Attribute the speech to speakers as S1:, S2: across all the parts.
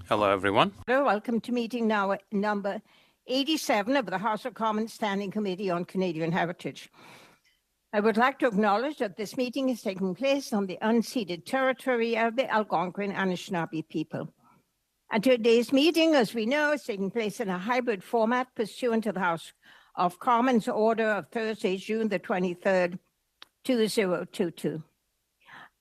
S1: Hello, everyone.
S2: Welcome to meeting now number 87 of the House of Commons Standing Committee on Canadian Heritage. I would like to acknowledge that this meeting is taking place on the unceded territory of the Algonquin Anishinaabe people. And today's meeting, as we know, is taking place in a hybrid format pursuant to the House of Commons order of Thursday, June the 23rd, 2022.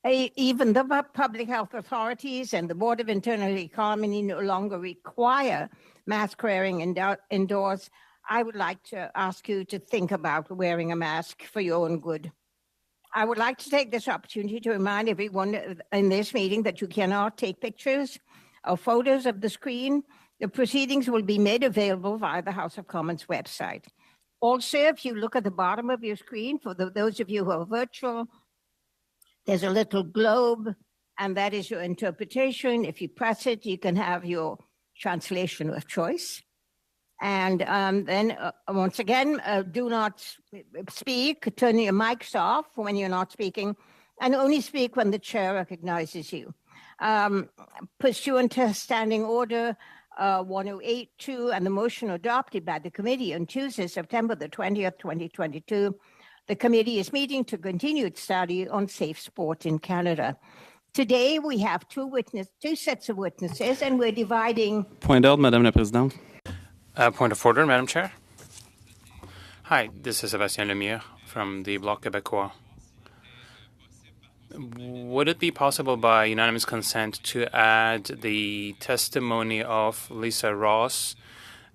S2: Even the public health authorities and the Board of Internal Economy no longer require mask wearing indoors. I would like to ask you to think about wearing a mask for your own good. I would like to take this opportunity to remind everyone in this meeting that you cannot take pictures or photos of the screen. The proceedings will be made available via the House of Commons website. Also, if you look at the bottom of your screen, for those of you who are virtual, there's a little globe, and that is your interpretation. If you press it, you can have your translation of choice. And then, once again, do not speak. Turn your mics off when you're not speaking, and only speak when the chair recognizes you. Pursuant to Standing Order 1082 and the motion adopted by the committee on Tuesday, September the 20th, 2022, the committee is meeting to continue its study on safe sport in Canada. Today, we have two sets of witnesses, and we're dividing...
S3: Point d'ordre, Madame la Présidente.
S1: Point of order, Madam Chair. Hi, this is Sébastien Lemire from the Bloc Québécois. Would it be possible by unanimous consent to add the testimony of Lisa Ross,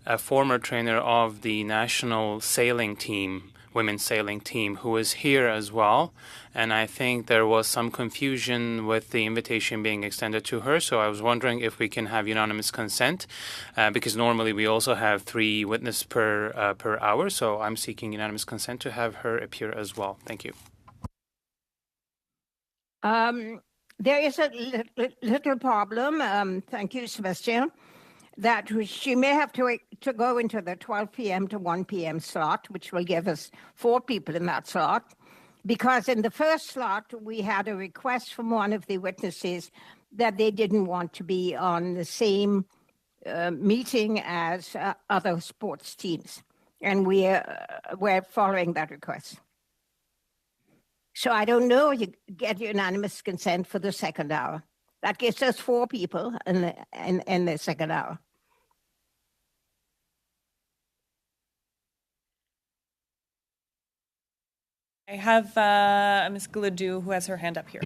S1: a former trainer of the national sailing team, women's sailing team, who is here as well? And I think there was some confusion with the invitation being extended to her. So I was wondering if we can have unanimous consent, because normally we also have 3 witnesses per hour. So I'm seeking unanimous consent to have her appear as well. Thank you.
S2: There is a little problem. Thank you, Sebastian. That she may have to go into the 12 p.m. to 1 p.m. slot, which will give us 4 people in that slot, because in the first slot, we had a request from one of the witnesses that they didn't want to be on the same meeting as other sports teams, and we're following that request. So I don't know, you get unanimous consent for the second hour. That gives us 4 people in the second hour.
S4: I have Ms. Gladue, who has her hand up here.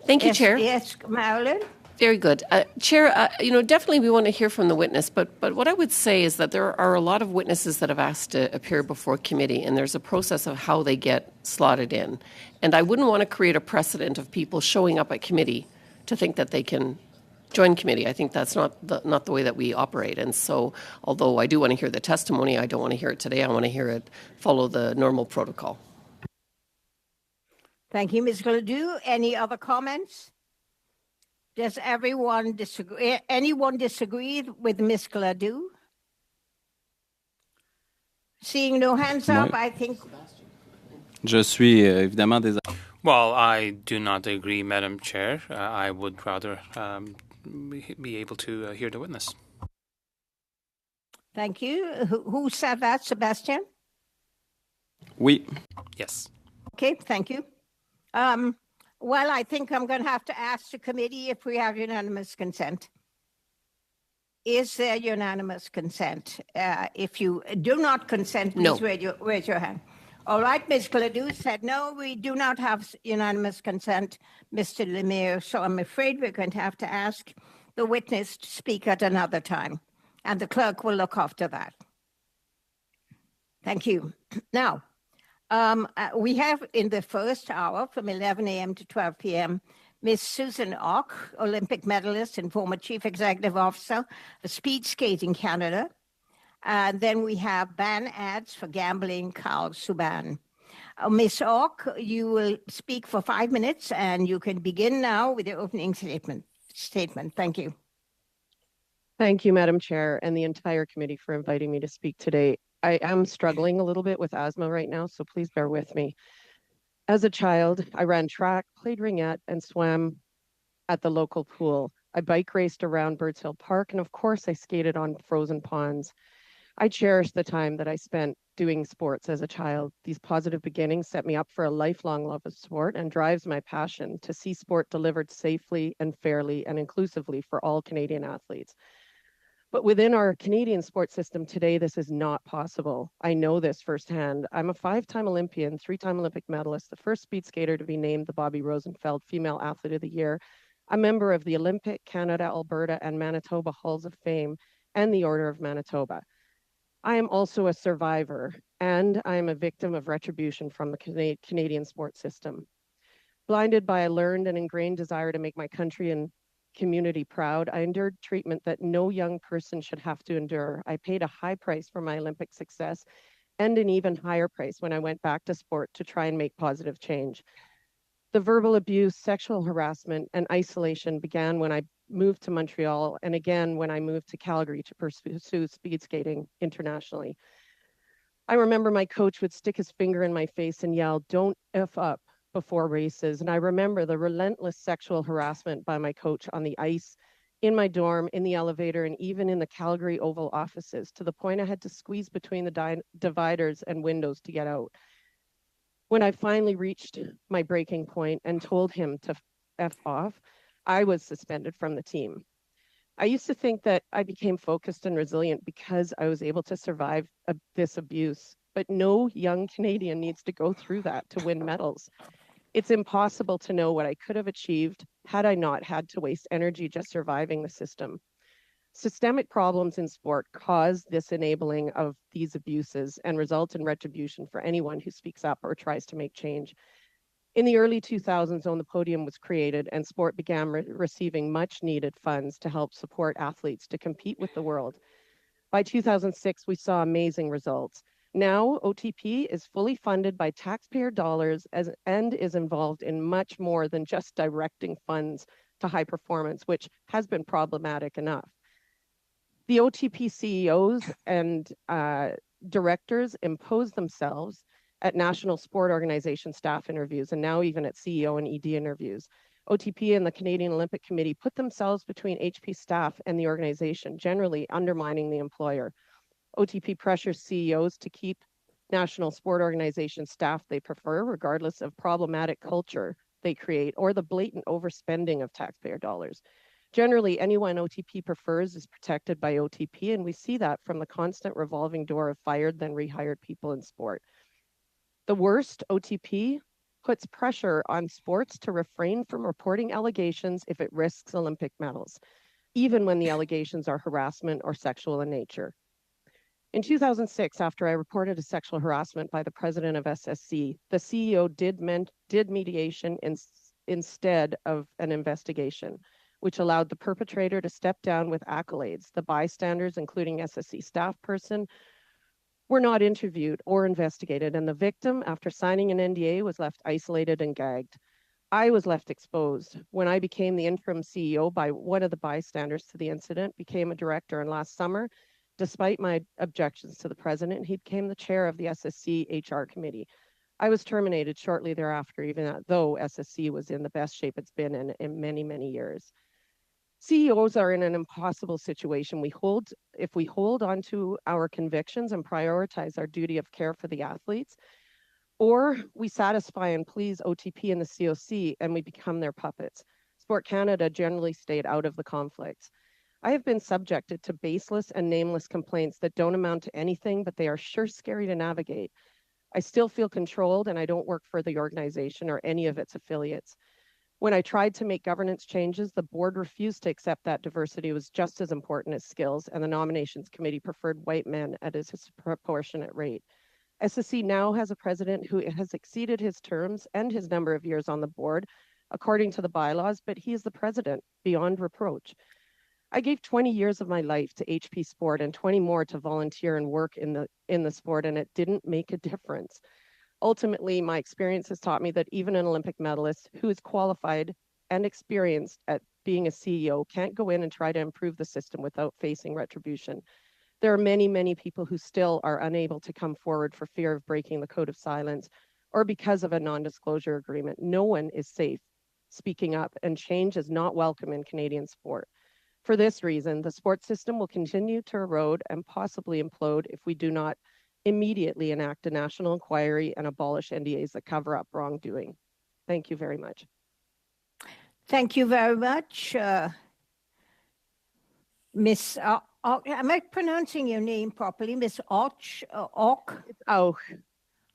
S5: Thank you, Chair.
S2: Yes, Marilyn?
S5: Very good. Chair, definitely we want to hear from the witness, but what I would say is that there are a lot of witnesses that have asked to appear before committee, and there's a process of how they get slotted in. And I wouldn't want to create a precedent of people showing up at committee to think that they can join committee. I think that's not the way that we operate. And so, although I do want to hear the testimony, I don't want to hear it today. I want to hear it follow the normal protocol.
S2: Thank you, Ms. Gladue. Any other comments? Does everyone disagree? Anyone disagree with Ms. Gladue? Seeing no hands up, I think...
S3: Je suis évidemment des...
S1: Well, I do not agree, Madam Chair. I would rather be able to hear the witness.
S2: Thank you. Who said that, Sebastian?
S3: Oui.
S1: Yes.
S2: Okay, thank you. Well, I think I'm going to have to ask the committee if we have unanimous consent. Is there unanimous consent? If you do not consent, please raise your hand. All right, Ms. Gladue said no, we do not have unanimous consent, Mr. Lemire, so I'm afraid we're going to have to ask the witness to speak at another time, and the clerk will look after that. Thank you. Now, we have in the first hour from 11 a.m. to 12 p.m. Ms. Susan Ock, Olympic medalist and former Chief Executive Officer of Speed Skating Canada. And then we have ban ads for gambling, Carl Subban. Ms. Ock, you will speak for 5 minutes, and you can begin now with your opening statement. Thank you.
S6: Thank you, Madam Chair, and the entire committee for inviting me to speak today. I am struggling a little bit with asthma right now, so please bear with me. As a child, I ran track, played ringette, and swam at the local pool. I bike raced around Birds Hill Park, and of course I skated on frozen ponds. I cherish the time that I spent doing sports as a child. These positive beginnings set me up for a lifelong love of sport and drives my passion to see sport delivered safely and fairly and inclusively for all Canadian athletes. But within our Canadian sports system today, this is not possible. I know this firsthand. I'm a 5-time Olympian, 3-time Olympic medalist, the first speed skater to be named the Bobby Rosenfeld Female Athlete of the Year, a member of the Olympic, Canada, Alberta, and Manitoba Halls of Fame, and the Order of Manitoba. I am also a survivor, and I am a victim of retribution from the Canadian sports system. Blinded by a learned and ingrained desire to make my country and community proud, I endured treatment that no young person should have to endure. I paid a high price for my Olympic success and an even higher price when I went back to sport to try and make positive change. The verbal abuse, sexual harassment, and isolation began when I moved to Montreal and again when I moved to Calgary to pursue speed skating internationally. I remember my coach would stick his finger in my face and yell, "Don't F up," before races. And I remember the relentless sexual harassment by my coach on the ice, in my dorm, in the elevator, and even in the Calgary Oval offices, to the point I had to squeeze between the dividers and windows to get out. When I finally reached my breaking point and told him to F off, I was suspended from the team. I used to think that I became focused and resilient because I was able to survive this abuse, but no young Canadian needs to go through that to win medals. It's impossible to know what I could have achieved had I not had to waste energy just surviving the system. Systemic problems in sport cause this enabling of these abuses and result in retribution for anyone who speaks up or tries to make change. In the early 2000s, when the podium was created and sport began receiving much needed funds to help support athletes to compete with the world. By 2006, we saw amazing results. Now, OTP is fully funded by taxpayer dollars and is involved in much more than just directing funds to high performance, which has been problematic enough. The OTP CEOs and directors impose themselves at National Sport Organization staff interviews, and now even at CEO and ED interviews. OTP and the Canadian Olympic Committee put themselves between HP staff and the organization, generally undermining the employer. OTP pressures CEOs to keep National Sport Organization staff they prefer, regardless of problematic culture they create or the blatant overspending of taxpayer dollars. Generally, anyone OTP prefers is protected by OTP, and we see that from the constant revolving door of fired then rehired people in sport. The worst, OTP puts pressure on sports to refrain from reporting allegations if it risks Olympic medals, even when the allegations are harassment or sexual in nature. In 2006, after I reported a sexual harassment by the president of SSC, the CEO did mediation instead of an investigation, which allowed the perpetrator to step down with accolades. The bystanders, including SSC staff person, were not interviewed or investigated, and the victim, after signing an NDA, was left isolated and gagged. I was left exposed. When I became the interim CEO by one of the bystanders to the incident, became a director, and last summer, despite my objections to the president, he became the chair of the SSC HR committee. I was terminated shortly thereafter, even though SSC was in the best shape it's been in many, many years. CEOs are in an impossible situation. If we hold on to our convictions and prioritize our duty of care for the athletes, or we satisfy and please OTP and the COC and we become their puppets. Sport Canada generally stayed out of the conflicts. I have been subjected to baseless and nameless complaints that don't amount to anything, but they are sure scary to navigate. I still feel controlled, and I don't work for the organization or any of its affiliates. When I tried to make governance changes, the board refused to accept that diversity was just as important as skills, and the nominations committee preferred white men at a disproportionate rate. SSC now has a president who has exceeded his terms and his number of years on the board, according to the bylaws, but he is the president beyond reproach. I gave 20 years of my life to HP Sport and 20 more to volunteer and work in the sport, and it didn't make a difference. Ultimately, my experience has taught me that even an Olympic medalist who is qualified and experienced at being a CEO can't go in and try to improve the system without facing retribution. There are many, many people who still are unable to come forward for fear of breaking the code of silence or because of a non-disclosure agreement. No one is safe speaking up, and change is not welcome in Canadian sport. For this reason, the sports system will continue to erode and possibly implode if we do not immediately enact a national inquiry and abolish NDAs that cover up wrongdoing. Thank you very much.
S2: Thank you very much, Miss. Am I pronouncing your name properly, Miss Och?
S6: It's Auch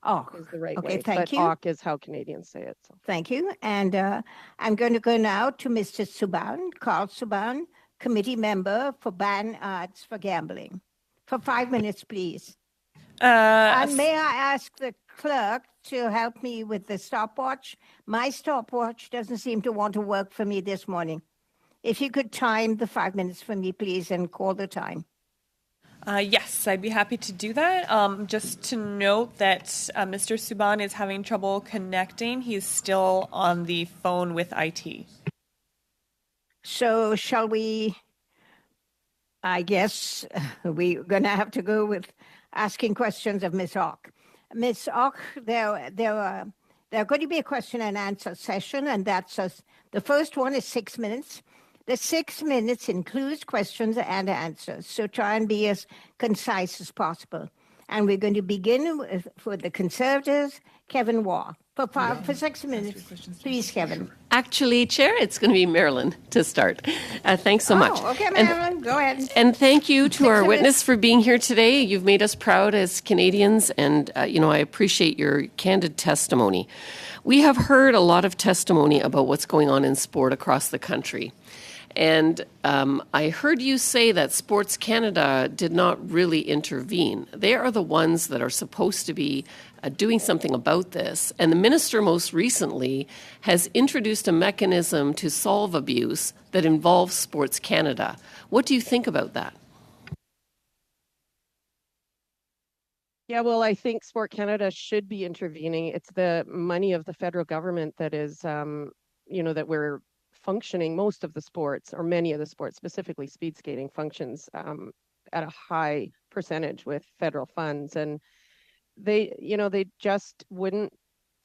S2: Och
S6: is the right
S2: okay,
S6: way,
S2: thank
S6: but
S2: you.
S6: Auch is how Canadians say it. So.
S2: Thank you. And I'm going to go now to Mr. Subban, Carl Subban, committee member for ban ads for gambling. For 5 minutes, please. And may I ask the clerk to help me with the stopwatch? My stopwatch doesn't seem to want to work for me this morning. If you could time the 5 minutes for me, please, and call the time.
S4: Yes, I'd be happy to do that. Just to note that Mr. Subban is having trouble connecting. He's still on the phone with IT.
S2: So shall we, I guess we're going to have to go with asking questions of Ms. Ock. Ms. Ock, there are going to be a question and answer session, and the first one is 6 minutes. The 6 minutes includes questions and answers, so try and be as concise as possible. And we're going to begin with, for the Conservatives, Kevin Waugh. For 6 minutes, please, Kevin.
S5: Actually, Chair, it's going to be Marilyn to start. Thanks so much.
S2: Okay, Marilyn, go ahead.
S5: And thank you to our witness for being here today. You've made us proud as Canadians, and I appreciate your candid testimony. We have heard a lot of testimony about what's going on in sport across the country. And I heard you say that Sports Canada did not really intervene. They are the ones that are supposed to be doing something about this. And the minister most recently has introduced a mechanism to solve abuse that involves Sports Canada. What do you think about that?
S6: Yeah, well, I think Sport Canada should be intervening. It's the money of the federal government that is, that we're functioning. Most of the sports, or many of the sports, specifically speed skating, functions at a high percentage with federal funds, and they just wouldn't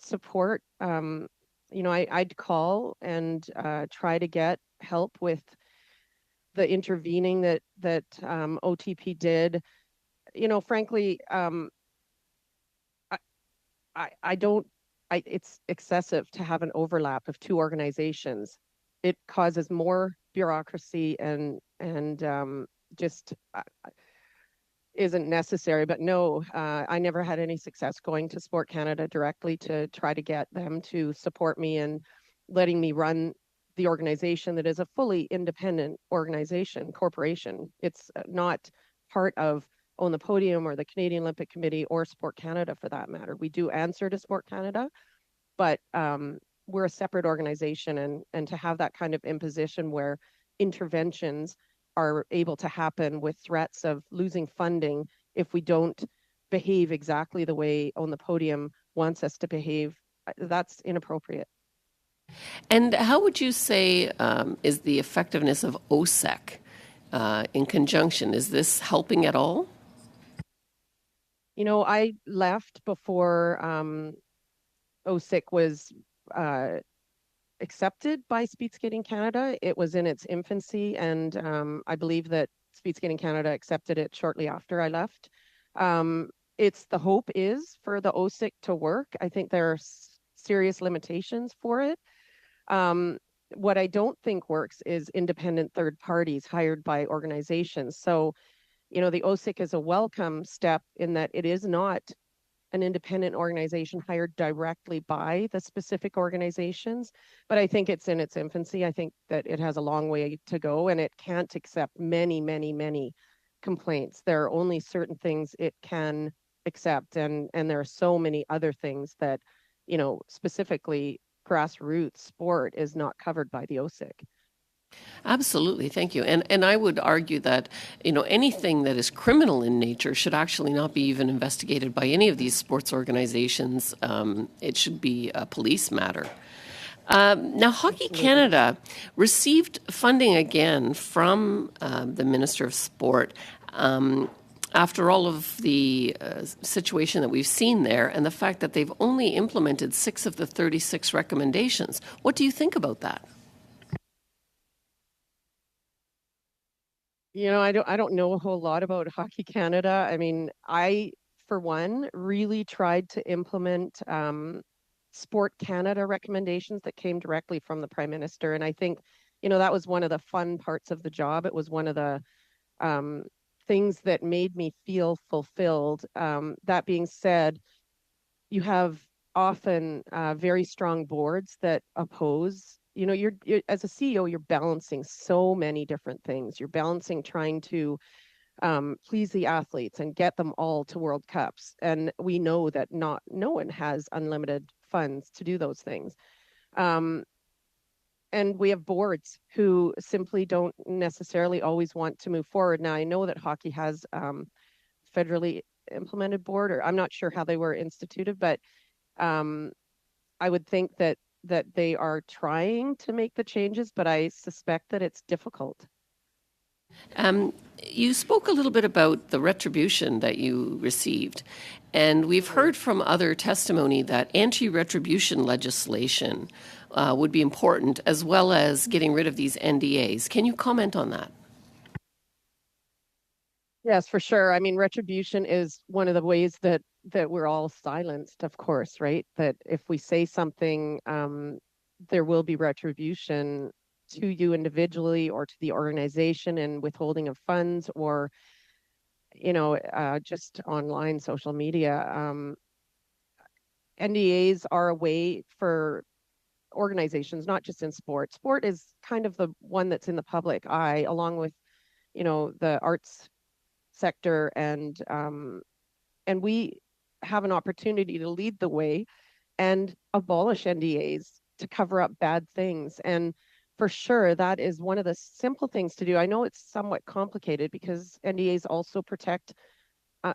S6: support. I'd call and try to get help with the intervening that OTP did. Frankly, it's excessive to have an overlap of two organizations. It causes more bureaucracy and just isn't necessary. But no, I never had any success going to Sport Canada directly to try to get them to support me and letting me run the organization that is a fully independent corporation. It's not part of On the Podium or the Canadian Olympic Committee or Sport Canada for that matter. We do answer to Sport Canada, but we're a separate organization, and to have that kind of imposition where interventions are able to happen with threats of losing funding if we don't behave exactly the way On the Podium wants us to behave, that's inappropriate.
S5: And how would you say is the effectiveness of OSEC in conjunction? Is this helping at all?
S6: I left before OSEC was accepted by Speed Skating Canada. It was in its infancy, and I believe that Speed Skating Canada accepted it shortly after I left. The hope is for the OSEC to work. I think there are serious limitations for it. What I don't think works is independent third parties hired by organizations. So, the OSEC is a welcome step in that it is not an independent organization hired directly by the specific organizations, but I think it's in its infancy. I think that it has a long way to go, and it can't accept many, many, many complaints. There are only certain things it can accept, and there are so many other things that, specifically grassroots sport is not covered by the OSEC.
S5: Absolutely, thank you. And I would argue that anything that is criminal in nature should actually not be even investigated by any of these sports organizations. It should be a police matter. Now, Hockey Canada received funding again from the Minister of Sport. after all of the situation that we've seen there and the fact that they've only implemented 6 of the 36 recommendations. What do you think about that?
S6: You know, I don't know a whole lot about Hockey Canada. I mean, I, for one, really tried to implement Sport Canada recommendations that came directly from the Prime Minister. And I think, you know, that was one of the fun parts of the job. It was one of the things that made me feel fulfilled. That being said, you have often very strong boards that oppose. You know, you're as a CEO, you're balancing so many different things. You're balancing trying to please the athletes and get them all to World Cups. And we know that no one has unlimited funds to do those things. And we have boards who simply don't necessarily always want to move forward. Now, I know that hockey has federally implemented board, or I'm not sure how they were instituted, but I would think that they are trying to make the changes, but I suspect that it's difficult.
S5: You spoke a little bit about the retribution that you received, and we've heard from other testimony that anti-retribution legislation would be important, as well as getting rid of these NDAs. Can you comment on that?
S6: Yes, for sure. I mean, retribution is one of the ways that we're all silenced, of course, right? That if we say something, there will be retribution to you individually or to the organization, and withholding of funds, or, you know, just online social media. NDAs are a way for organizations, not just in sport. Sport is kind of the one that's in the public eye, along with, you know, the arts sector, and we have an opportunity to lead the way and abolish NDAs to cover up bad things. And for sure, that is one of the simple things to do. I know it's somewhat complicated because NDAs also protect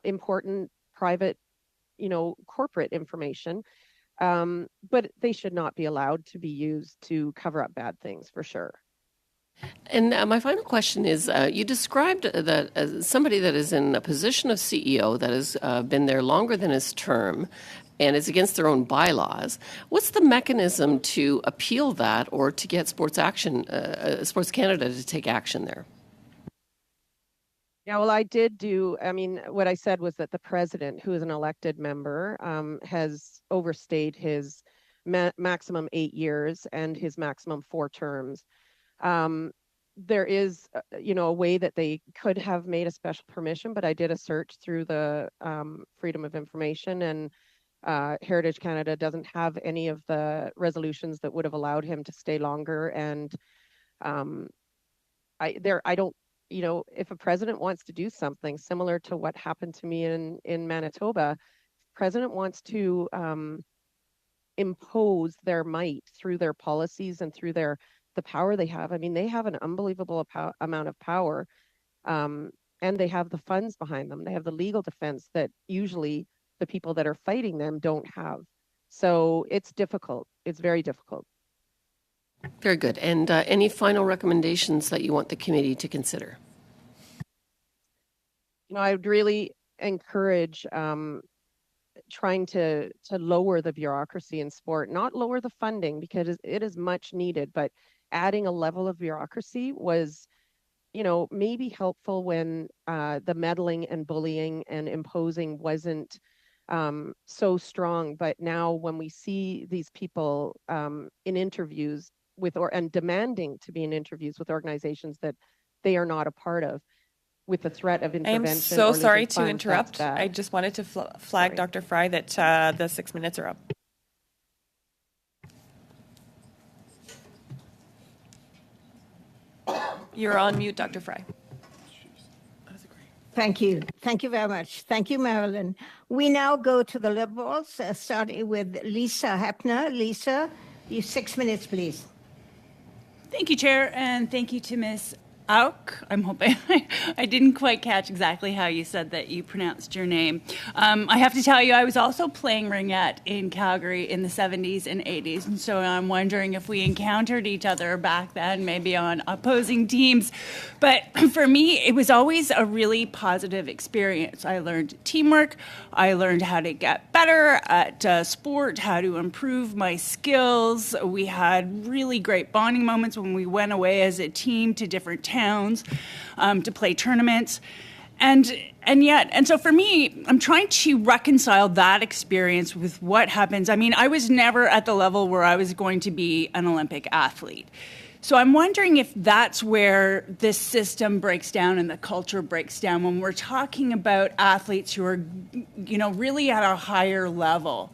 S6: important private, you know, corporate information, but they should not be allowed to be used to cover up bad things, for sure.
S5: And my final question is, you described that as somebody that is in a position of CEO that has been there longer than his term and is against their own bylaws. What's the mechanism to appeal that, or to get Sports Canada to take action there?
S6: Yeah, well, I mean, what I said was that the president, who is an elected member, has overstayed his maximum 8 years and his maximum 4 terms. There is, you know, a way that they could have made a special permission, but I did a search through the Freedom of Information, and Heritage Canada doesn't have any of the resolutions that would have allowed him to stay longer. And I don't, you know, if a president wants to do something similar to what happened to me in Manitoba, president wants to impose their might through their policies and through the power they have. I mean, they have an unbelievable amount of power, and they have the funds behind them. They have the legal defense that usually the people that are fighting them don't have. So it's difficult. It's very difficult.
S5: Very good. And any final recommendations that you want the committee to consider?
S6: You know, I would really encourage trying to lower the bureaucracy in sport, not lower the funding, because it is much needed, but adding a level of bureaucracy was, you know, maybe helpful when the meddling and bullying and imposing wasn't so strong. But now when we see these people in interviews and demanding to be in interviews with organizations that they are not a part of, with the threat of intervention.
S4: I am so sorry to interrupt. I just wanted to flag Dr. Fry that the 6 minutes are up. You're on mute, Dr. Fry.
S2: Thank you. Thank you very much. Thank you, Marilyn. We now go to the Liberals, starting with Lisa Hepner. Lisa, you 6 minutes, please.
S7: Thank you, Chair, and thank you to Ms. Auk. I'm hoping I didn't quite catch exactly how you said that you pronounced your name. I have to tell you, I was also playing ringette in Calgary in the 70s and 80s, and so I'm wondering if we encountered each other back then, maybe on opposing teams. But for me, it was always a really positive experience. I learned teamwork. I learned how to get better at sport, how to improve my skills. We had really great bonding moments when we went away as a team to different towns to play tournaments. And so for me, I'm trying to reconcile that experience with what happens. I mean, I was never at the level where I was going to be an Olympic athlete. So I'm wondering if that's where this system breaks down and the culture breaks down when we're talking about athletes who are, really at a higher level.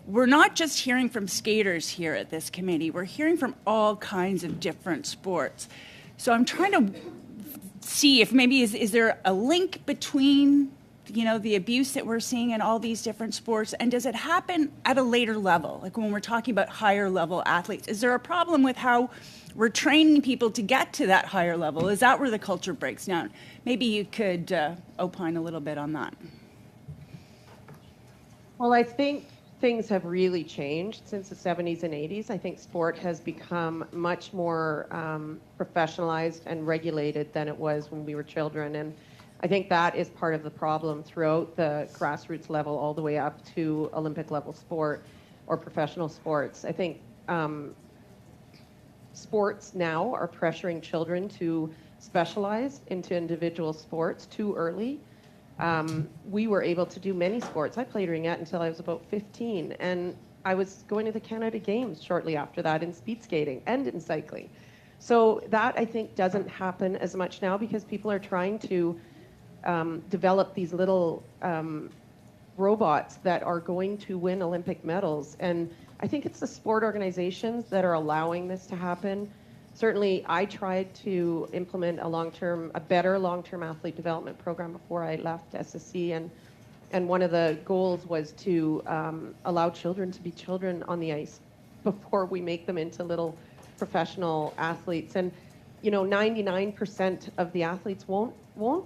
S7: We're not just hearing from skaters here at this committee. We're hearing from all kinds of different sports. So I'm trying to see if maybe is there a link between, the abuse that we're seeing in all these different sports, and does it happen at a later level? Like when we're talking about higher level athletes, is there a problem with how we're training people to get to that higher level? Is that where the culture breaks down? Maybe you could opine a little bit on that.
S6: Well, I think things have really changed since the 70s and 80s. I think sport has become much more professionalized and regulated than it was when we were children. And I think that is part of the problem throughout the grassroots level all the way up to Olympic level sport or professional sports. I think sports now are pressuring children to specialize into individual sports too early. We were able to do many sports. I played ringette until I was about 15, and I was going to the Canada Games shortly after that in speed skating and in cycling. So that, I think, doesn't happen as much now because people are trying to develop these little robots that are going to win Olympic medals. And I think it's the sport organizations that are allowing this to happen. Certainly, I tried to implement a better long-term athlete development program before I left SSC, and one of the goals was to allow children to be children on the ice before we make them into little professional athletes. And 99% of the athletes won't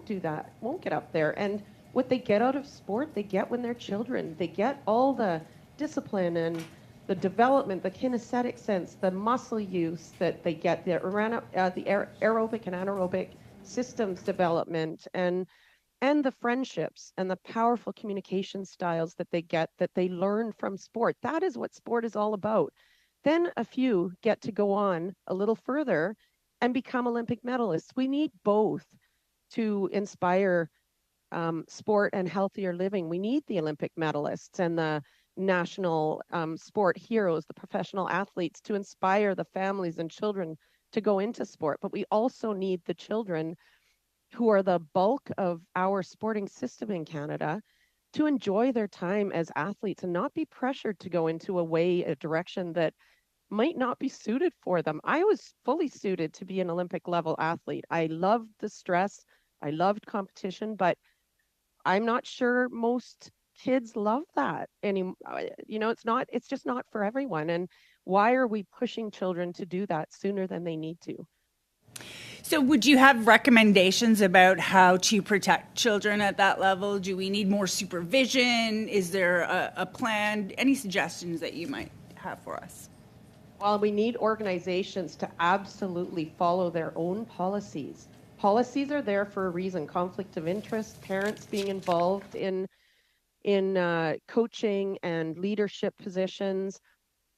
S6: do that, won't get up there. And what they get out of sport, they get when they're children. They get all the discipline and the development, the kinesthetic sense, the muscle use that they get, the aerobic and anaerobic systems development, and the friendships and the powerful communication styles that they get, that they learn from sport. That is what sport is all about. Then a few get to go on a little further and become Olympic medalists. We need both to inspire sport and healthier living. We need the Olympic medalists and the national sport heroes, the professional athletes, to inspire the families and children to go into sport. But we also need the children, who are the bulk of our sporting system in Canada, to enjoy their time as athletes and not be pressured to go into a direction that might not be suited for them. I was fully suited to be an Olympic level athlete. I loved the stress. I loved competition, but I'm not sure most kids love that anymore. It's just not for everyone. And why are we pushing children to do that sooner than they need to?
S7: So would you have recommendations about how to protect children at that level? Do we need more supervision? Is there a plan? Any suggestions that you might have for us?
S6: Well, we need organizations to absolutely follow their own policies. Policies are there for a reason. Conflict of interest, parents being involved in coaching and leadership positions.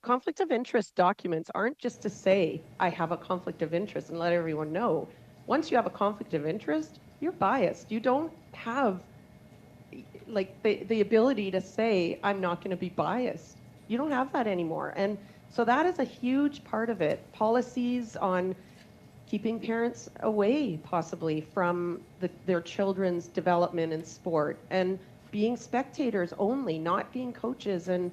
S6: Conflict of interest documents aren't just to say, I have a conflict of interest and let everyone know. Once you have a conflict of interest, you're biased. You don't have the ability to say, I'm not going to be biased. You don't have that anymore. And so that is a huge part of it. Policies on keeping parents away possibly from their children's development in sport, and being spectators only, not being coaches and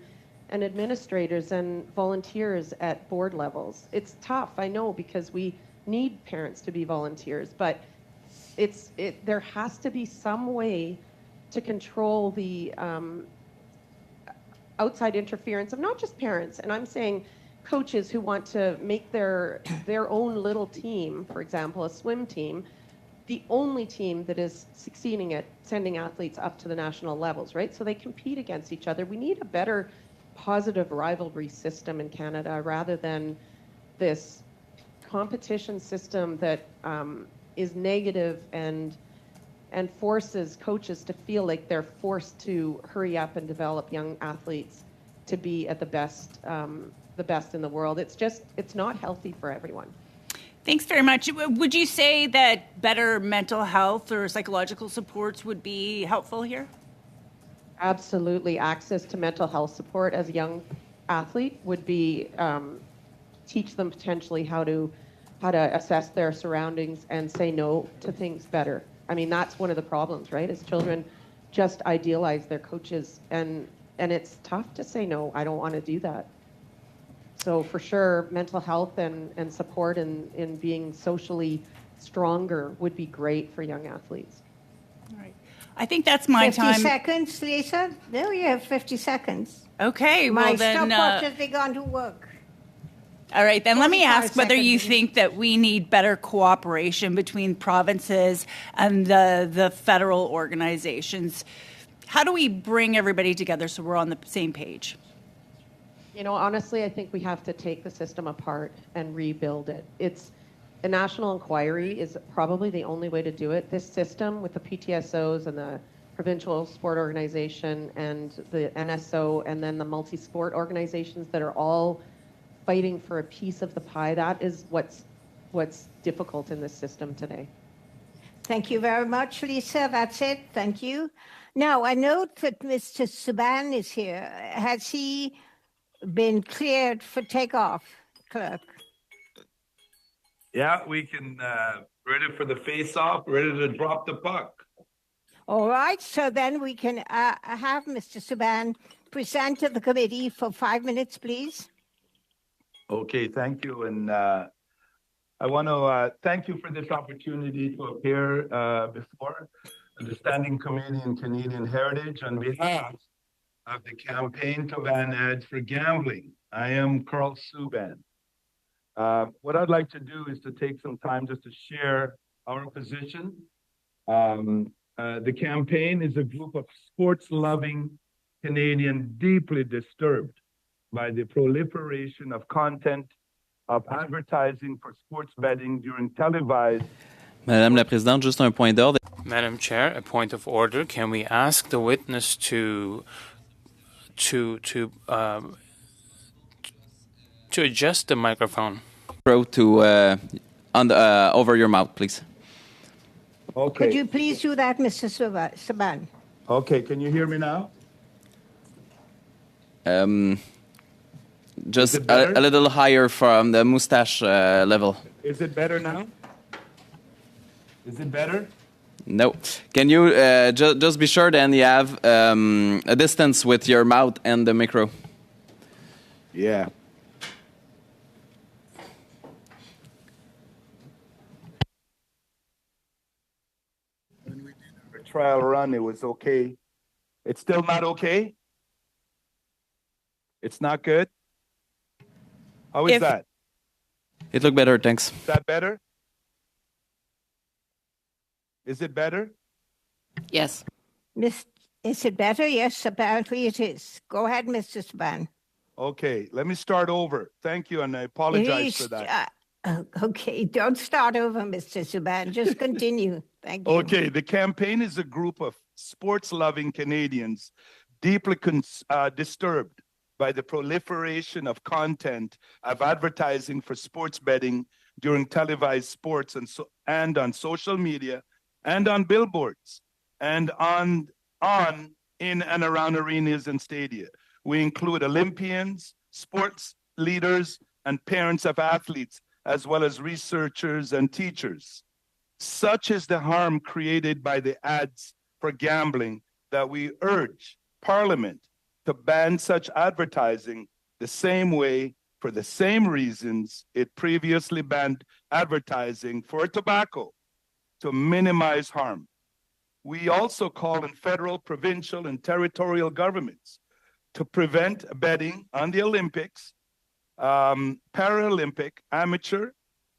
S6: administrators and volunteers at board levels. It's tough, I know, because we need parents to be volunteers, but there has to be some way to control the outside interference of not just parents. And I'm saying coaches who want to make their own little team, for example, a swim team, the only team that is succeeding at sending athletes up to the national levels, right? So they compete against each other. We need a better positive rivalry system in Canada rather than this competition system that is negative and forces coaches to feel like they're forced to hurry up and develop young athletes to be at the best in the world. It's not healthy for everyone.
S7: Thanks very much. Would you say that better mental health or psychological supports would be helpful here?
S6: Absolutely. Access to mental health support as a young athlete would be teach them potentially how to assess their surroundings and say no to things better. I mean, that's one of the problems, right? Is children just idealize their coaches, and it's tough to say no, I don't want to do that. So for sure, mental health and support in being socially stronger would be great for young athletes.
S7: All right. I think that's my
S2: 50
S7: time.
S2: 50 seconds, Lisa. There you have 50 seconds.
S7: Okay, well
S2: My
S7: then...
S2: stopwatch has begun to work.
S7: All right, then let me ask whether you
S2: seconds.
S7: think that we need better cooperation between provinces and the federal organizations. How do we bring everybody together so we're on the same page?
S6: You know, honestly, I think we have to take the system apart and rebuild it. A national inquiry is probably the only way to do it. This system with the PTSOs and the provincial sport organization and the NSO and then the multi-sport organizations that are all fighting for a piece of the pie, that is what's difficult in this system today.
S2: Thank you very much, Lisa. That's it. Thank you. Now, I note that Mr. Subban is here. Has he been cleared for takeoff, clerk?
S8: Yeah, we can ready for the face-off, ready to drop the puck.
S2: All right, so then we can have Mr. Subban present to the committee for 5 minutes, please.
S8: Okay, thank you. And I want to thank you for this opportunity to appear before the Standing Committee on Canadian Heritage on behalf of the Campaign to Ban Ads for Gambling. I am Carl Subban. What I'd like to do is to take some time just to share our position. The campaign is a group of sports-loving Canadians deeply disturbed by the proliferation of content of advertising for sports betting during televised.
S3: Madame la Présidente, juste un point d'ordre.
S1: Madam Chair, a point of order. Can we ask the witness to adjust the microphone?
S3: To over your mouth, please.
S8: Okay.
S2: Could you please do that, Mr. Subban?
S8: Okay, can you hear me now?
S3: Just
S8: it better?
S3: a little higher from the mustache level.
S8: Is it better now? Is it better?
S3: No. Can you just be sure then you have a distance with your mouth and the micro?
S8: Yeah. When we did our trial run, it was okay. It's still not okay? It's not good? How is that?
S3: It looked better, thanks.
S8: Is that better? Is it better?
S5: Yes.
S2: Is it better? Yes, apparently it is. Go ahead, Mr. Subban.
S8: Okay, let me start over. Thank you, and I apologize for that.
S2: Okay, don't start over, Mr. Subban. Just continue. Thank you.
S8: Okay, the campaign is a group of sports-loving Canadians deeply disturbed by the proliferation of content of advertising for sports betting during televised sports and on social media and on billboards and on in and around arenas and stadia. We include Olympians, sports leaders, and parents of athletes, as well as researchers and teachers. Such is the harm created by the ads for gambling that we urge Parliament to ban such advertising the same way, for the same reasons it previously banned advertising for tobacco, to minimize harm. We also call on federal, provincial, and territorial governments to prevent betting on the Olympics, Paralympic, amateur,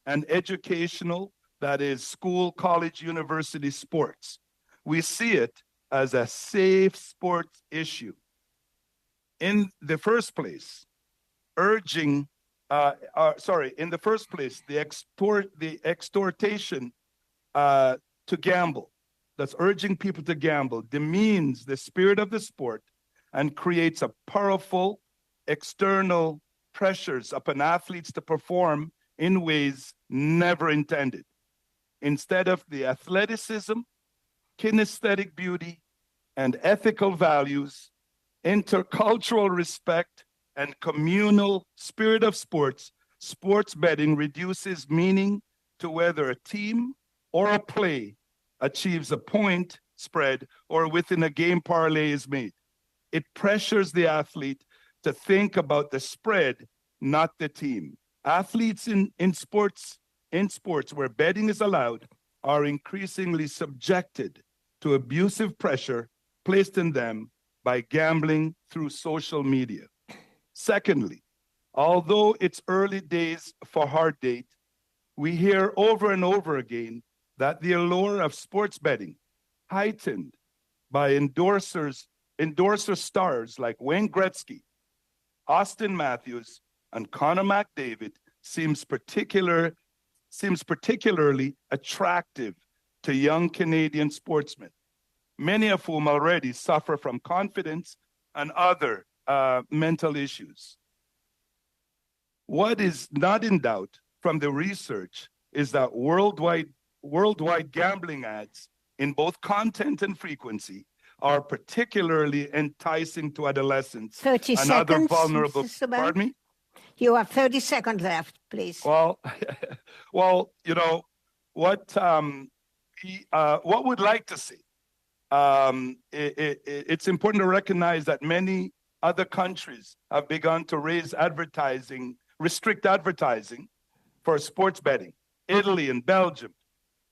S8: and educational, that is school, college, university sports. We see it as a safe sports issue. In the first place, the exhortation to gamble, that's urging people to gamble, demeans the spirit of the sport and creates a powerful external pressures upon athletes to perform in ways never intended. Instead of the athleticism, kinesthetic beauty, and ethical values, intercultural respect, and communal spirit of sports, sports betting reduces meaning to whether a team or a play achieves a point spread or within a game parlay is made. It pressures the athlete to think about the spread, not the team. Athletes in sports where betting is allowed are increasingly subjected to abusive pressure placed in them by gambling through social media. Secondly, although it's early days for Hard Date, we hear over and over again that the allure of sports betting, heightened by endorser stars like Wayne Gretzky, Austin Matthews, and Connor McDavid, seems particularly attractive to young Canadian sportsmen, many of whom already suffer from confidence and other mental issues. What is not in doubt from the research is that worldwide gambling ads in both content and frequency are particularly enticing to adolescents
S2: 30
S8: and
S2: seconds,
S8: other vulnerable.
S2: Mr. Subban.
S8: Pardon me?
S2: You have 30 seconds left, please.
S8: Well, you know what we'd like to see. It's important to recognize that many other countries have begun to restrict advertising for sports betting. Italy and Belgium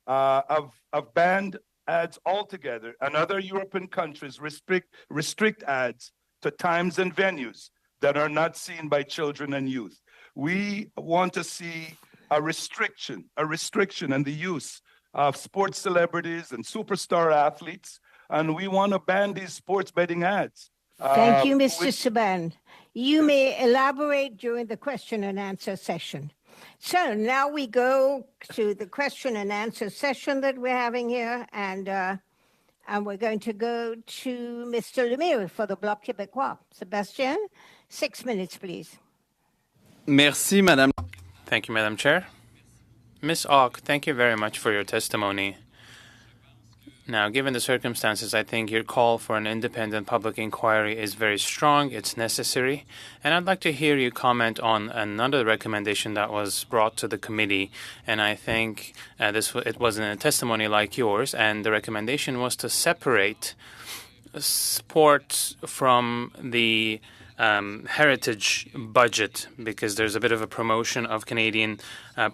S8: have banned ads altogether, and other European countries restrict ads to times and venues that are not seen by children and youth. We want to see a restriction in the use of sports celebrities and superstar athletes, and we want to ban these sports betting ads.
S2: Thank you, Mr. Subban. You may elaborate during the question and answer session. So now we go to the question and answer session that we're having here, and we're going to go to Mr. Lemire for the Bloc Québécois. Sébastien, 6 minutes, please.
S3: Merci, Madame.
S1: Thank you, Madam Chair. Ms. Ock, thank you very much for your testimony. Now, given the circumstances, I think your call for an independent public inquiry is very strong. It's necessary. And I'd like to hear you comment on another recommendation that was brought to the committee. And I think it wasn't a testimony like yours. And the recommendation was to separate sports from the heritage budget, because there's a bit of a promotion of Canadian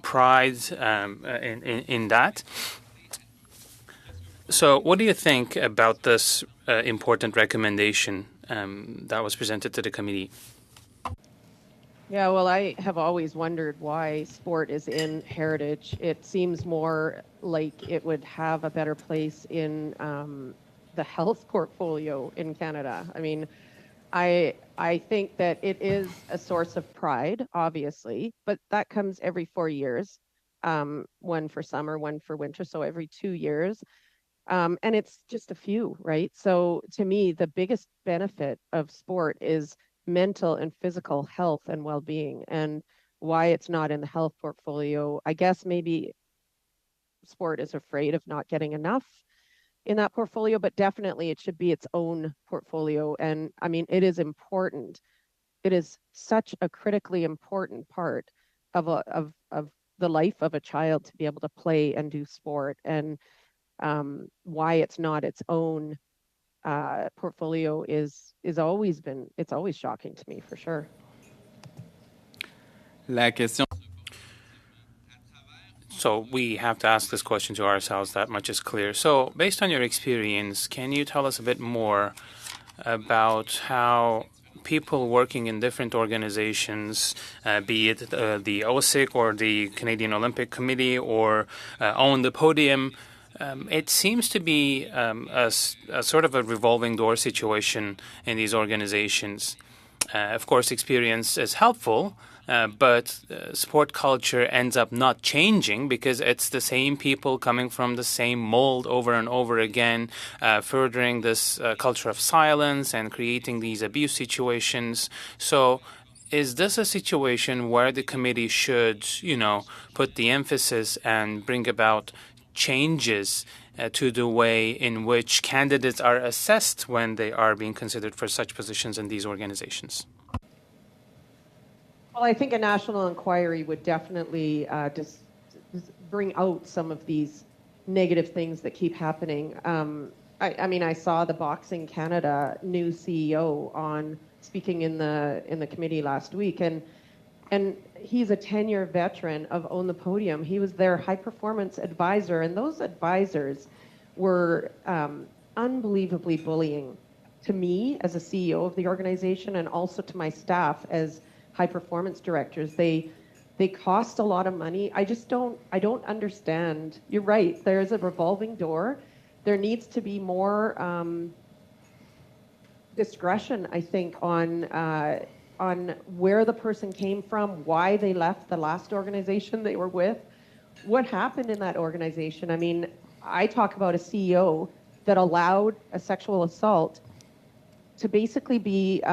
S1: pride in that. So what do you think about this important recommendation that was presented to the committee?
S6: Yeah, well, I have always wondered why sport is in heritage. It seems more like it would have a better place in the health portfolio in Canada. I mean, I think that it is a source of pride, obviously, but that comes every 4 years, one for summer, one for winter, so every 2 years. And it's just a few, right? So to me, the biggest benefit of sport is mental and physical health and well-being. And why it's not in the health portfolio, I guess maybe sport is afraid of not getting enough in that portfolio, but definitely it should be its own portfolio. And I mean, it is important. It is such a critically important part of the life of a child to be able to play and do sport. And why it's not its own portfolio is always shocking to me, for sure.
S3: La question.
S1: So we have to ask this question to ourselves, that much is clear. So based on your experience, can you tell us a bit more about how people working in different organizations, be it the OSIC or the Canadian Olympic Committee or On the Podium, it seems to be a sort of a revolving door situation in these organizations. Of course, experience is helpful, but sport culture ends up not changing because it's the same people coming from the same mold over and over again, furthering this culture of silence and creating these abuse situations. So is this a situation where the committee should, put the emphasis and bring about changes to the way in which candidates are assessed when they are being considered for such positions in these organizations?
S6: Well, I think a national inquiry would definitely just bring out some of these negative things that keep happening. I mean, I saw the Boxing Canada new CEO on speaking in the committee last week, and he's a 10-year veteran of Own the Podium. He was their high-performance advisor, and those advisors were unbelievably bullying to me as a CEO of the organization and also to my staff as high-performance directors. They cost a lot of money. I don't understand. You're right. There's a revolving door. There needs to be more discretion, I think, on where the person came from, why they left the last organization they were with, what happened in that organization. I mean, I talk about a CEO that allowed a sexual assault to basically be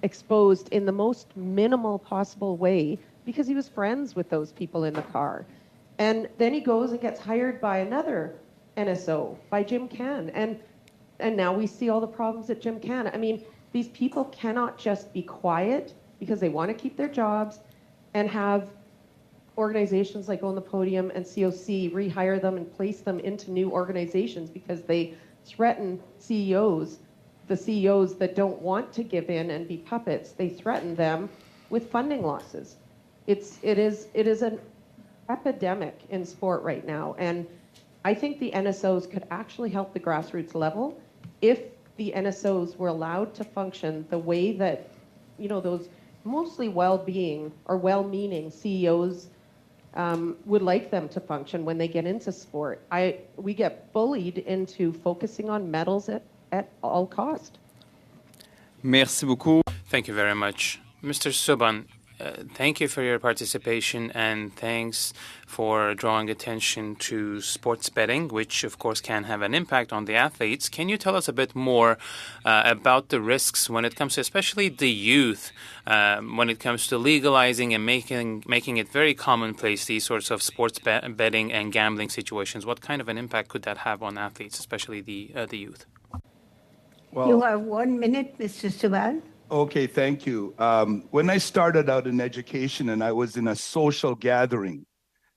S6: exposed in the most minimal possible way because he was friends with those people in the car. And then he goes and gets hired by another NSO, by Jim Cann. And now we see all the problems at Jim Cann. I mean, these people cannot just be quiet because they want to keep their jobs and have organizations like Own the Podium and COC rehire them and place them into new organizations because they threaten CEOs, the CEOs that don't want to give in and be puppets. They threaten them with funding losses. It is an epidemic in sport right now, and I think the NSOs could actually help the grassroots level if the NSOs were allowed to function the way that, those mostly well-being or well-meaning CEOs would like them to function when they get into sport. We get bullied into focusing on medals at all cost.
S3: Merci beaucoup.
S1: Thank you very much. Mr. Subban, thank you for your participation and thanks for drawing attention to sports betting, which of course can have an impact on the athletes. Can you tell us a bit more about the risks when it comes to especially the youth, when it comes to legalizing and making it very commonplace, these sorts of sports betting and gambling situations? What kind of an impact could that have on athletes, especially the youth?
S8: Well,
S2: You have 1 minute, Mr. Subban.
S8: okay, thank you. When I started out in education and I was in a social gathering,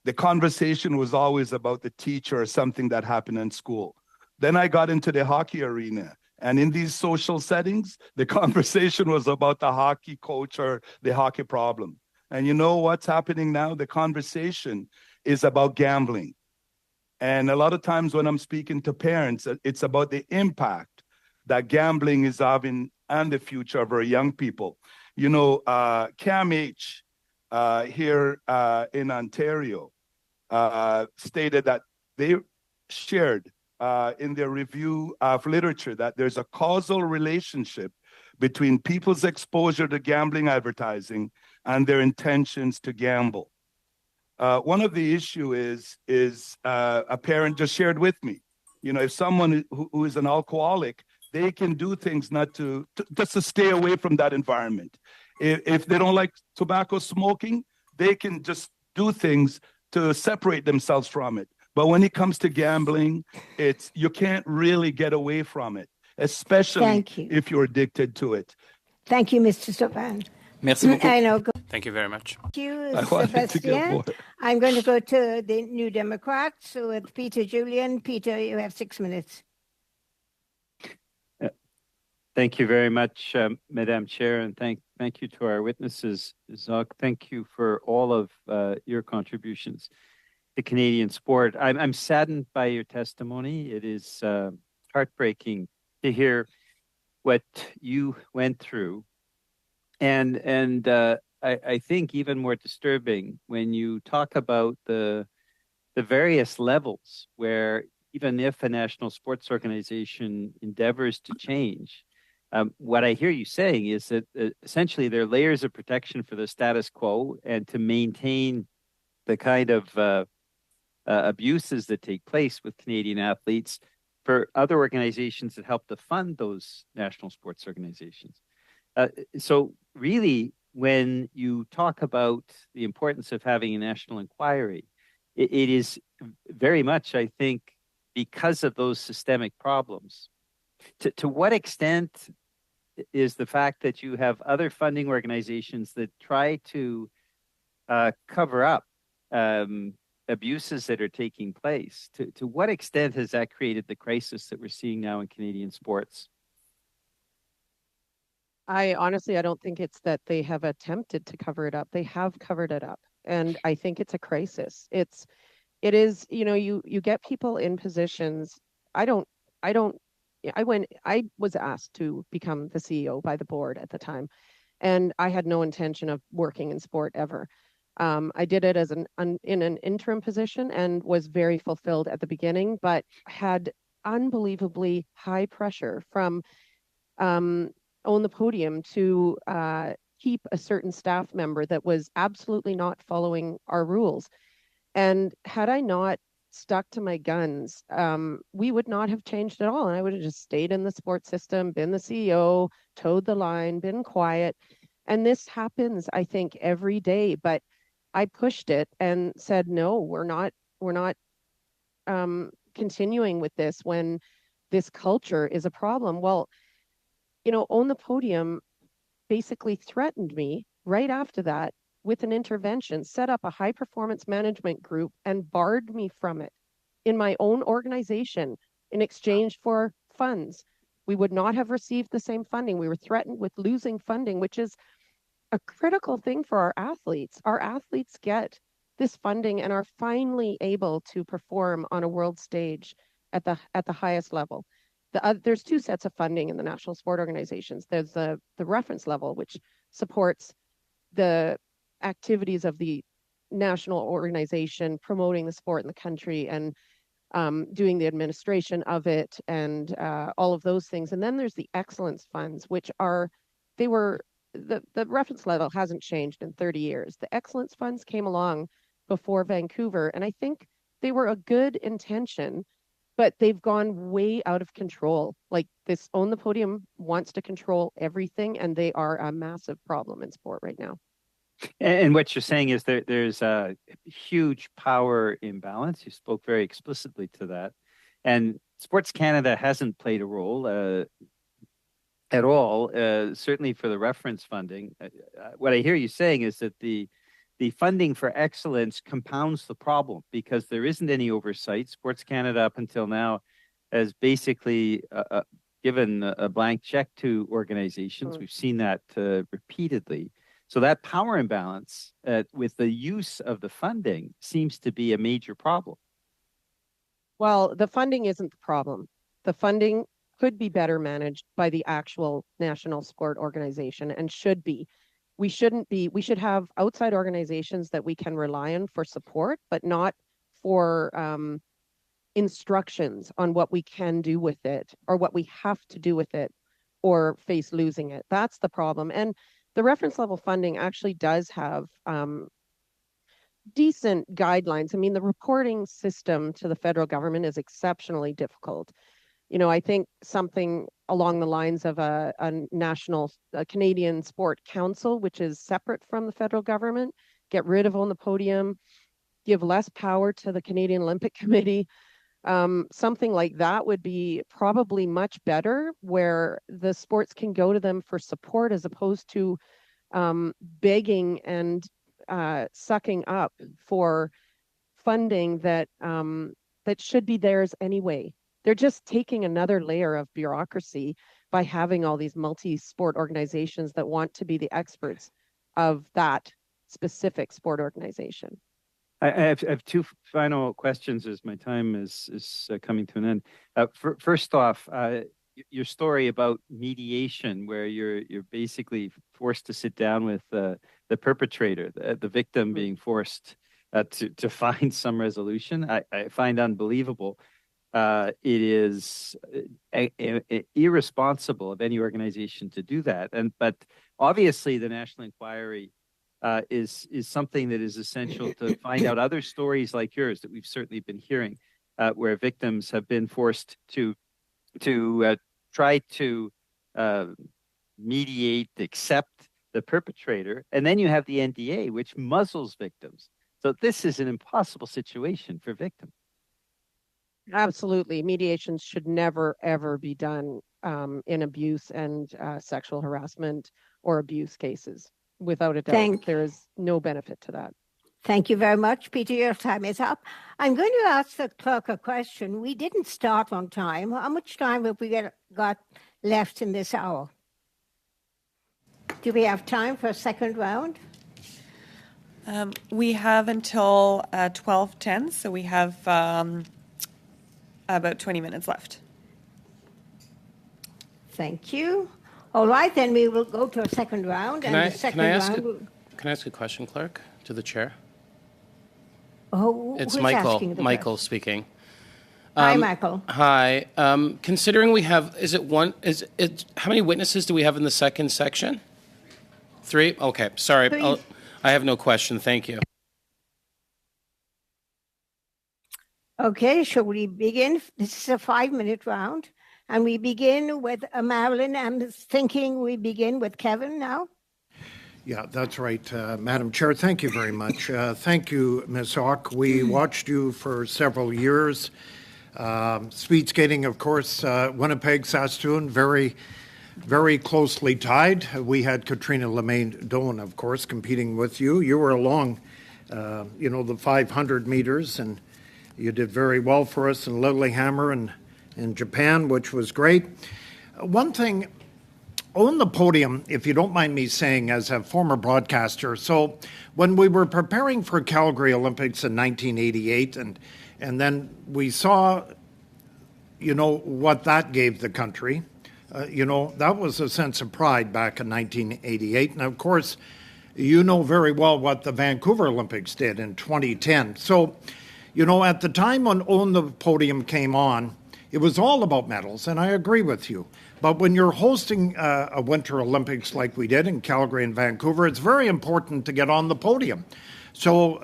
S8: the conversation was always about the teacher or something that happened in school. Then I got into the hockey arena, and in these social settings, the conversation was about the hockey coach or the hockey problem. And you know what's happening now? The conversation is about gambling. And a lot of times when I'm speaking to parents, it's about the impact that gambling is having and the future of our young people. CAMH here in Ontario stated that they shared in their review of literature that there's a causal relationship between people's exposure to gambling advertising and their intentions to gamble. One of the issue is a parent just shared with me, if someone who is an alcoholic, they can do things just to stay away from that environment. If they don't like tobacco smoking, they can just do things to separate themselves from it. But when it comes to gambling, you can't really get away from it, especially if you're addicted to it.
S2: Thank you, Mr. Subban.
S3: Merci beaucoup.
S1: Thank you very much.
S2: Thank you,
S8: Sebastien.
S2: I'm going to go to the New Democrats with Peter Julian. Peter, you have 6 minutes.
S9: Thank you very much, Madam Chair, and thank you to our witnesses. Zoc, thank you for all of your contributions to Canadian sport. I'm saddened by your testimony. It is heartbreaking to hear what you went through I think even more disturbing when you talk about the various levels where even if a national sports organization endeavors to change, what I hear you saying is that essentially there are layers of protection for the status quo and to maintain the kind of abuses that take place with Canadian athletes for other organizations that help to fund those national sports organizations. So really, when you talk about the importance of having a national inquiry, it is very much, I think, because of those systemic problems. To what extent is the fact that you have other funding organizations that try to cover up abuses that are taking place? To what extent has that created the crisis that we're seeing now in Canadian sports?
S6: I don't think it's that they have attempted to cover it up. They have covered it up. And I think it's a crisis. It is, you get people in positions. I was asked to become the CEO by the board at the time, and I had no intention of working in sport ever. I did it as in an interim position and was very fulfilled at the beginning, but had unbelievably high pressure from On the Podium to keep a certain staff member that was absolutely not following our rules. And had I not stuck to my guns, we would not have changed at all. And I would have just stayed in the sports system, been the CEO, towed the line, been quiet. And this happens, I think, every day. But I pushed it and said, no, we're not continuing with this when this culture is a problem. Well, On the Podium basically threatened me right after that with an intervention, set up a high performance management group and barred me from it in my own organization in exchange for funds. We would not have received the same funding. We were threatened with losing funding, which is a critical thing for our athletes. Our athletes get this funding and are finally able to perform on a world stage at the highest level. There's two sets of funding in the national sport organizations. There's the reference level, which supports the activities of the national organization, promoting the sport in the country and doing the administration of it and all of those things. And then there's the excellence funds, which the reference level hasn't changed in 30 years. The excellence funds came along before Vancouver, and I think they were a good intention, but they've gone way out of control. Like this On the Podium wants to control everything, and they are a massive problem in sport right now.
S9: And what you're saying is there's a huge power imbalance. You spoke very explicitly to that. And Sports Canada hasn't played a role at all, certainly for the reference funding. What I hear you saying is that the funding for excellence compounds the problem because there isn't any oversight. Sports Canada up until now has basically given a blank check to organizations. We've seen that repeatedly. So that power imbalance with the use of the funding seems to be a major problem.
S6: Well, the funding isn't the problem. The funding could be better managed by the actual national sport organization and should be. We should have outside organizations that we can rely on for support, but not for instructions on what we can do with it or what we have to do with it or face losing it. That's the problem. And the reference level funding actually does have decent guidelines. I mean, the reporting system to the federal government is exceptionally difficult. I think something along the lines of a Canadian Sport Council, which is separate from the federal government, get rid of On the Podium, give less power to the Canadian Olympic Committee. Something like that would be probably much better, where the sports can go to them for support as opposed to begging and sucking up for funding that should be theirs anyway. They're just taking another layer of bureaucracy by having all these multi-sport organizations that want to be the experts of that specific sport organization.
S9: I have two final questions as my time is coming to an end. First off, your story about mediation, where you're basically forced to sit down with the perpetrator, the victim being forced to find some resolution, I find unbelievable. It is irresponsible of any organization to do that. But obviously, the National Inquiry is something that is essential to find out other stories like yours that we've certainly been hearing, where victims have been forced to try to mediate, accept the perpetrator, and then you have the NDA, which muzzles victims. So this is an impossible situation for victims.
S6: Absolutely. Mediations should never, ever be done in abuse and sexual harassment or abuse cases. Without a doubt, there is no benefit to that.
S2: Thank you very much, Peter. Your time is up. I'm going to ask the clerk a question. We didn't start on time. How much time have we got left in this hour? Do we have time for a second round?
S4: We have until 12:10, so we have about 20 minutes left.
S2: Thank you. All right, then we will go to a second round.
S1: Can I ask a question, clerk, to the chair?
S2: Oh,
S1: it's
S2: who's
S1: Michael. Michael speaking.
S2: Hi, Michael.
S1: Hi. Considering we have, how many witnesses do we have in the second section? 3? Okay, sorry. I have no question. Thank you.
S2: Okay, shall we begin? This is a 5-minute round. And we begin with Marilyn. I'm thinking we begin with Kevin now.
S10: Yeah, that's right, Madam Chair. Thank you very much. Thank you, Ms. Hawk. We watched you for several years. Speed skating, of course, Winnipeg, Saskatoon, very, very closely tied. We had Katrina Lemaine-Doan, of course, competing with you. You were along, the 500 meters, and you did very well for us in Lillehammer and in Japan, which was great. One thing, on the podium, if you don't mind me saying, as a former broadcaster, so when we were preparing for Calgary Olympics in 1988, and then we saw, what that gave the country, that was a sense of pride back in 1988. And of course, you know very well what the Vancouver Olympics did in 2010. So, at the time when On the Podium came on, it was all about medals, and I agree with you. But when you're hosting a Winter Olympics like we did in Calgary and Vancouver, it's very important to get on the podium. So,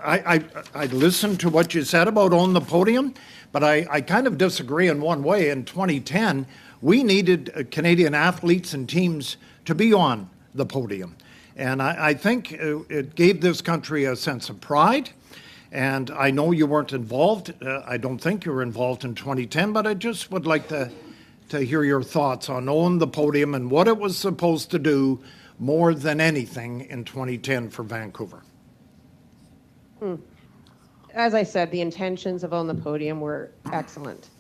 S10: I listened to what you said about On the Podium, but I kind of disagree in one way. In 2010, we needed Canadian athletes and teams to be on the podium. And I think it gave this country a sense of pride. And I know you weren't involved. I don't think you were involved in 2010, but I just would like to hear your thoughts on On the Podium and what it was supposed to do more than anything in 2010 for Vancouver.
S6: As I said, the intentions of On the Podium were excellent.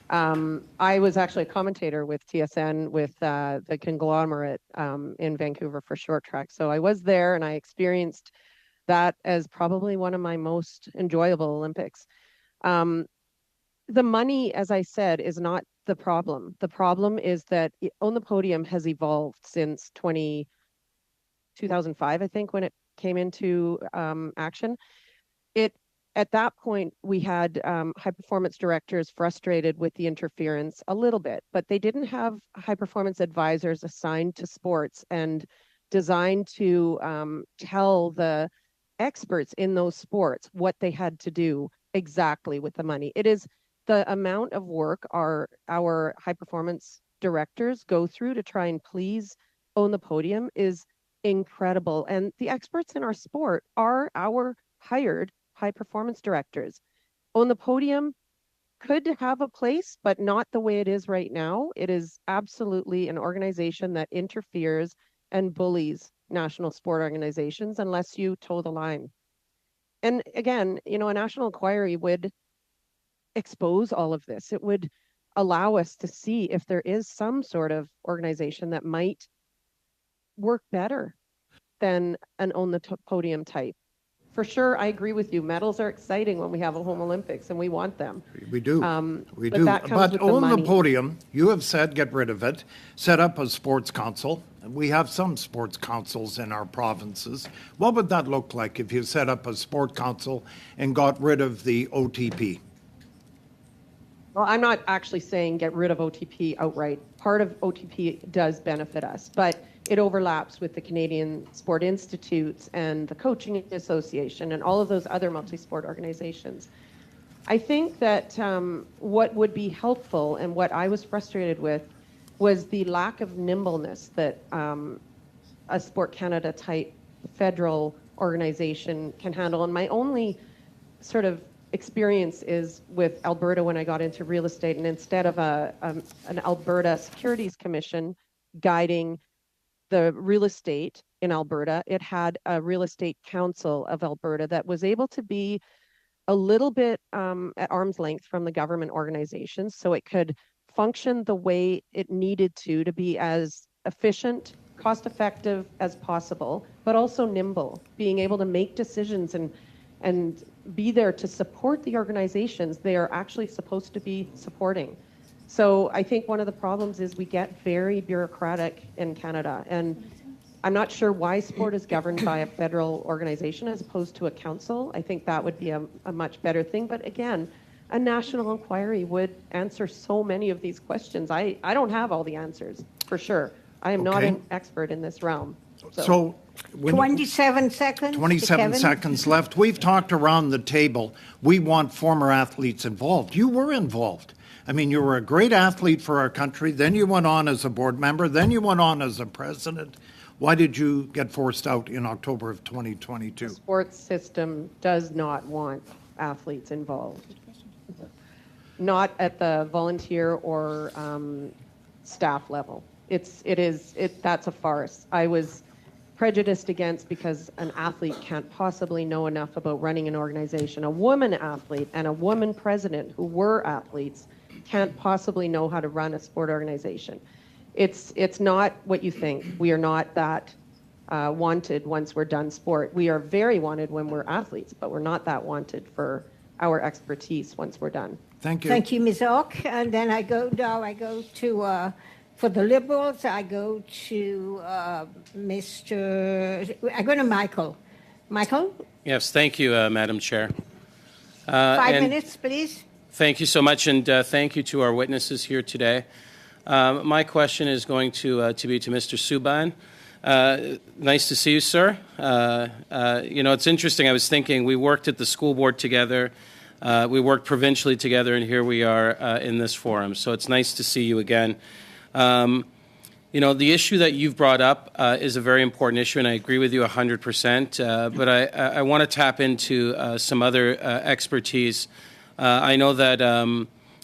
S6: I was actually a commentator with TSN with the conglomerate in Vancouver for short track. So I was there and I experienced that as probably one of my most enjoyable Olympics. The money, as I said, is not the problem. The problem is that On the Podium has evolved since 2005, I think, when it came into action. At that point, we had high performance directors frustrated with the interference a little bit, but they didn't have high performance advisors assigned to sports and designed to tell the experts in those sports what they had to do exactly with the money. It is the amount of work our high performance directors go through to try and please On the Podium is incredible. And the experts in our sport are our hired high performance directors. On the Podium could have a place, but not the way it is right now. It is absolutely an organization that interferes and bullies national sport organizations unless you toe the line. And again, a national inquiry would expose all of this. It would allow us to see if there is some sort of organization that might work better than an On the Podium type. for sure, I agree with you. Medals are exciting when we have a home Olympics, and we want them.
S10: We do. We
S6: but
S10: do.
S6: that comes
S10: But
S6: with the
S10: on the
S6: money.
S10: podium, you have said get rid of it, set up a sports council. We have some sports councils in our provinces. What would that look like if you set up a sport council and got rid of the OTP?
S6: Well, I'm not actually saying get rid of OTP outright. Part of OTP does benefit us, but it overlaps with the Canadian Sport Institutes and the Coaching Association and all of those other multi-sport organizations. I think that what would be helpful and what I was frustrated with was the lack of nimbleness that a Sport Canada type federal organization can handle. And my only sort of experience is with Alberta when I got into real estate, and instead of an Alberta Securities Commission guiding the real estate in Alberta, it had a real estate council of Alberta that was able to be a little bit at arm's length from the government organizations, so it could function the way it needed to be as efficient, cost effective as possible, but also nimble, being able to make decisions and be there to support the organizations they are actually supposed to be supporting. So I think one of the problems is we get very bureaucratic in Canada, and I'm not sure why sport is governed by a federal organization as opposed to a council. I think that would be a much better thing. But again, a national inquiry would answer so many of these questions. I don't have all the answers, for sure. I am not an expert in this realm.
S10: So
S2: 27 seconds.
S10: 27 seconds left. We've talked around the table. We want former athletes involved. You were involved. I mean, you were a great athlete for our country. Then you went on as a board member. Then you went on as a president. Why did you get forced out in October of 2022?
S6: The sports system does not want athletes involved. Not at the volunteer or staff level. That's a farce. I was prejudiced against because an athlete can't possibly know enough about running an organization. A woman athlete and a woman president who were athletes can't possibly know how to run a sport organization. It's not what you think. We are not that wanted once we're done sport. We are very wanted when we're athletes, but we're not that wanted for our expertise once we're done.
S10: Thank you.
S2: Thank you, Ms. Ock. And then I go to, for the Liberals, I go to I go to Michael. Michael?
S1: Yes, thank you, Madam Chair.
S2: 5 minutes, please.
S1: Thank you so much, and thank you to our witnesses here today. My question is going to be to Mr. Subban. Nice to see you, sir. It's interesting. I was thinking we worked at the school board together. We worked provincially together, and here we are in this forum. So it's nice to see you again. The issue that you've brought up is a very important issue, and I agree with you 100%. But I want to tap into some other expertise. I know that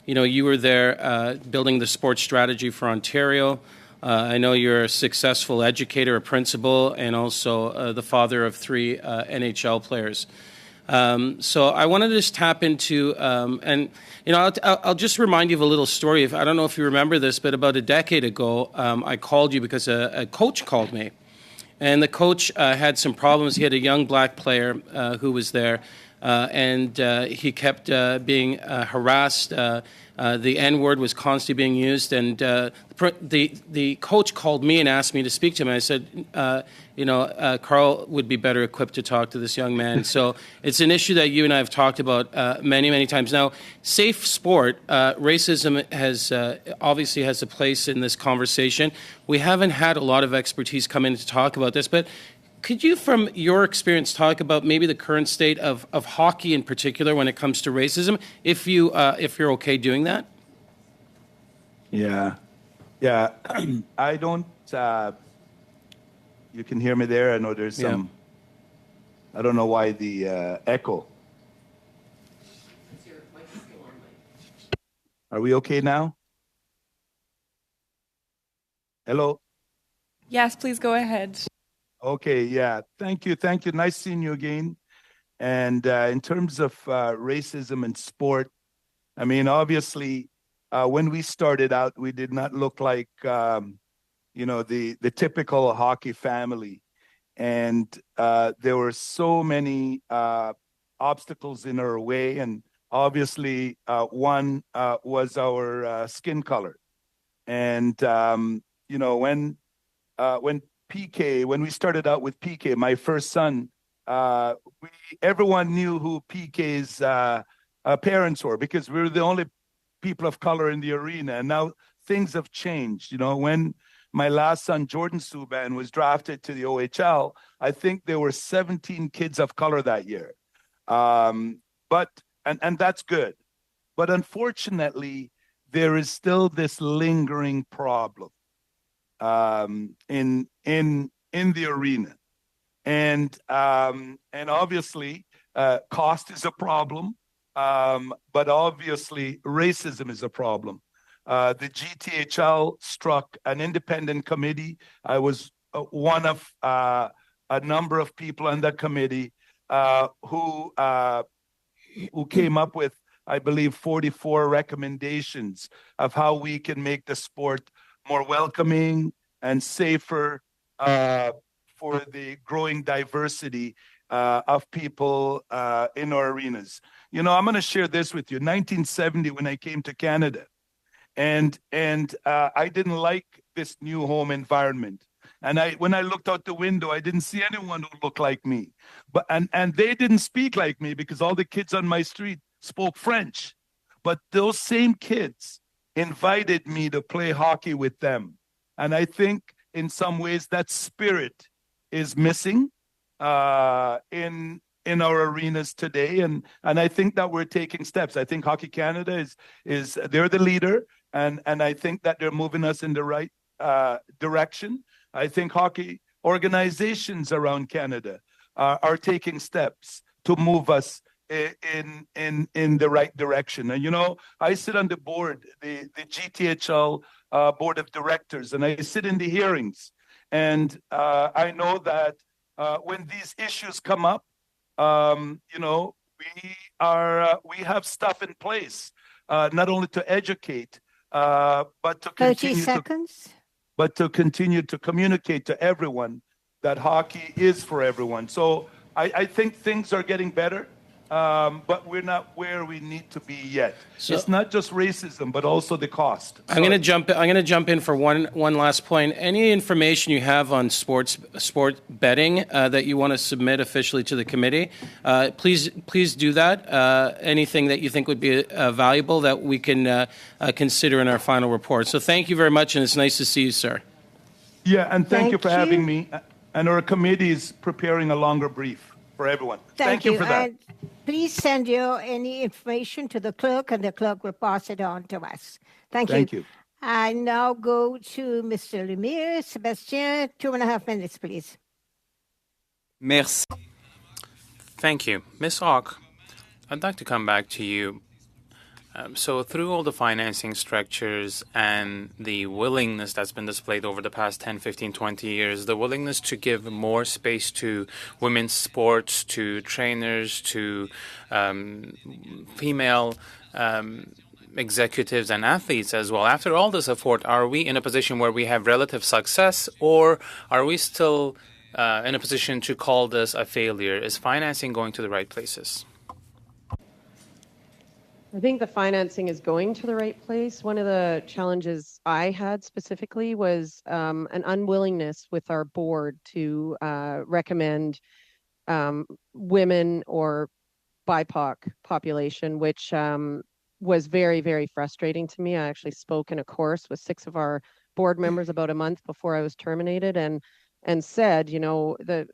S1: you were there building the sports strategy for Ontario. I know you're a successful educator, a principal, and also the father of 3 NHL players. So I wanted to just tap into, I'll just remind you of a little story. I don't know if you remember this, but about a decade ago, I called you because a coach called me. And the coach had some problems. He had a young black player who was there. And he kept being harassed. The N-word was constantly being used, and the coach called me and asked me to speak to him. I said, Carl would be better equipped to talk to this young man. So it's an issue that you and I have talked about many, many times. Now, safe sport, racism obviously has a place in this conversation. We haven't had a lot of expertise come in to talk about this, but could you, from your experience, talk about maybe the current state of hockey in particular when it comes to racism, if you're okay doing that?
S8: Yeah. I don't. You can hear me there. I know there's some. I don't know why the echo. Are we okay now? Hello.
S4: Yes, please go ahead.
S8: Okay, yeah. Thank you. Nice seeing you again. And in terms of racism in sport, I mean, obviously, when we started out, we did not look like, the typical hockey family. and there were so many obstacles in our way, and obviously one was our skin color. And when we started out with PK, my first son, everyone knew who PK's parents were, because we were the only people of color in the arena. And now things have changed. When my last son, Jordan Subban, was drafted to the OHL, I think there were 17 kids of color that year. But that's good. But unfortunately, there is still this lingering problem in the arena. And obviously, cost is a problem, but obviously racism is a problem. The GTHL struck an independent committee. I was one of a number of people on that committee who came up with, I believe, 44 recommendations of how we can make the sport more welcoming and safer for the growing diversity of people in our arenas. I'm going to share this with you. 1970, when I came to Canada, and I didn't like this new home environment. And when I looked out the window, I didn't see anyone who looked like me. And they didn't speak like me, because all the kids on my street spoke French. But those same kids invited me to play hockey with them. And I think in some ways that spirit is missing in our arenas today. And I think that we're taking steps. I think Hockey Canada is they're the leader. And I think that they're moving us in the right direction. I think hockey organizations around Canada are taking steps to move us in the right direction. And I sit on the board, the GTHL board of directors, and I sit in the hearings. And I know that when these issues come up, we have stuff in place, not only to educate, but to
S2: 30 seconds.
S8: But to continue to communicate to everyone that hockey is for everyone. So I think things are getting better, but we're not where we need to be yet. So it's not just racism, but also the cost.
S1: I'm going to jump in for one last point. Any information you have on sport betting that you want to submit officially to the committee, please do that. Anything that you think would be valuable that we can consider in our final report. So thank you very much, and it's nice to see you, sir.
S8: Yeah, and thank you for having me. And our committee is preparing a longer brief for everyone. Thank you for that.
S2: Please send any information to the clerk, and the clerk will pass it on to us. Thank you.
S8: Thank you.
S2: I now go to Mr. Lemire. Sebastien, 2.5 minutes, please.
S3: Merci.
S1: Thank you. Ms. Ock, I'd like to come back to you. So through all the financing structures and the willingness that's been displayed over the past 10, 15, 20 years, the willingness to give more space to women's sports, to trainers, to female executives and athletes as well. After all this effort, are we in a position where we have relative success, or are we still in a position to call this a failure? Is financing going to the right places?
S6: I think the financing is going to the right place. One of the challenges I had specifically was an unwillingness with our board to recommend women or BIPOC population, which was very, very frustrating to me. I actually spoke in a course with 6 of our board members about a month before I was terminated, and said, the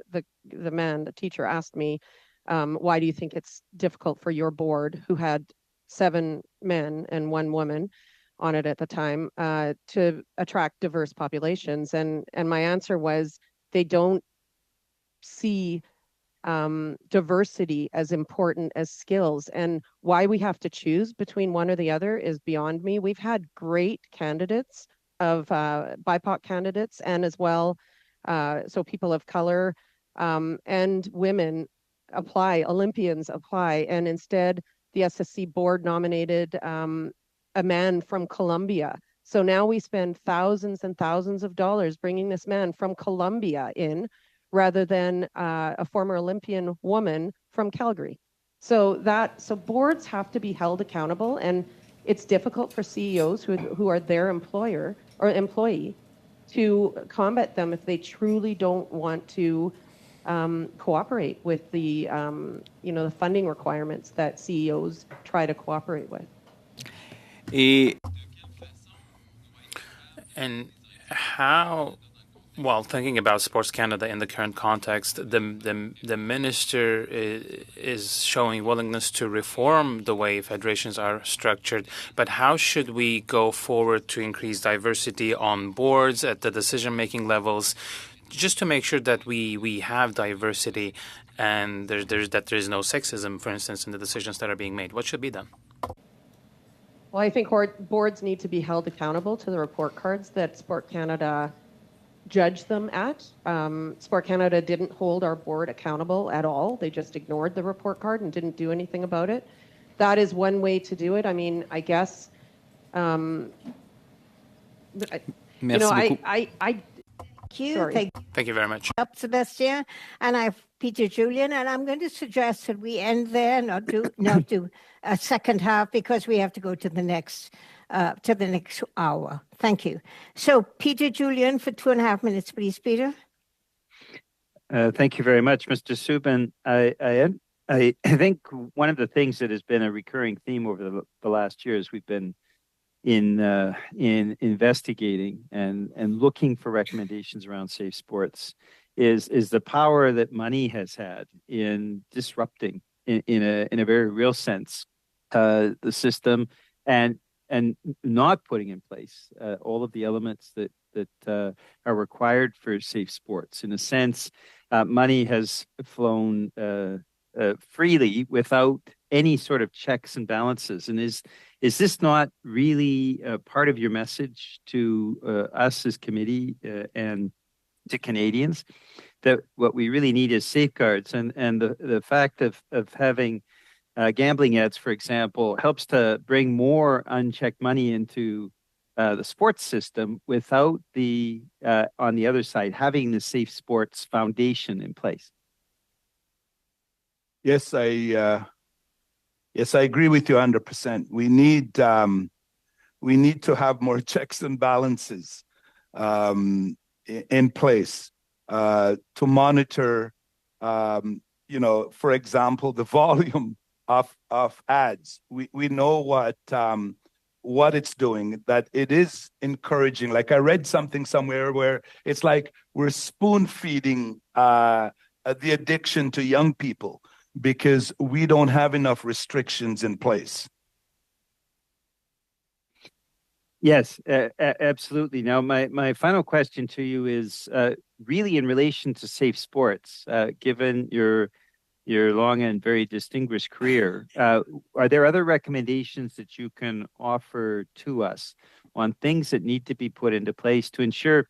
S6: teacher asked me, why do you think it's difficult for your board, who had 7 men and 1 woman on it at the time, to attract diverse populations? And my answer was, they don't see diversity as important as skills. And why we have to choose between one or the other is beyond me. We've had great candidates of BIPOC candidates, and as well, so people of color and women apply, Olympians apply, and instead the SSC board nominated a man from Colombia. So now we spend thousands and thousands of dollars bringing this man from Colombia in, rather than a former Olympian woman from Calgary. So boards have to be held accountable, and it's difficult for CEOs who are their employer or employee to combat them if they truly don't want to cooperate with the the funding requirements that CEOs try to cooperate with.
S1: And how, well, thinking about Sports Canada in the current context, the minister is showing willingness to reform the way federations are structured. But how should we go forward to increase diversity on boards at the decision-making levels, just to make sure that we have diversity and there is no sexism, for instance, in the decisions that are being made? What should be done?
S6: Well, I think boards need to be held accountable to the report cards that Sport Canada judged them at. Sport Canada didn't hold our board accountable at all. They just ignored the report card and didn't do anything about it. That is one way to do it. I mean, I guess,
S3: Merci
S6: beaucoup.
S2: Thank you.
S6: Sorry.
S1: Thank you very much.
S2: Up, Sebastian, and I've Peter Julian, and I'm going to suggest that we end there, not do a second half, because we have to go to the next hour. Thank you. So, Peter Julian, for 2.5 minutes, please, Peter.
S9: Thank you very much, Mr. Subban. I think one of the things that has been a recurring theme over the last year is we've been in investigating and looking for recommendations around safe sports is the power that money has had in disrupting in a very real sense the system and not putting in place all of the elements that are required for safe sports. In a sense, money has flown freely without any sort of checks and balances. And is this not really part of your message to us as committee and to Canadians, that what we really need is safeguards, and the fact of having gambling ads, for example, helps to bring more unchecked money into the sports system without on the other side, having the safe sports foundation in place?
S8: Yes, I agree with you 100%. We need to have more checks and balances in place to monitor, for example, the volume of ads. We know what it's doing, that it is encouraging. Like I read something somewhere where it's like we're spoon feeding the addiction to young people because we don't have enough restrictions in place.
S9: Yes, absolutely. Now, my final question to you is really in relation to safe sports. Given your long and very distinguished career, are there other recommendations that you can offer to us on things that need to be put into place to ensure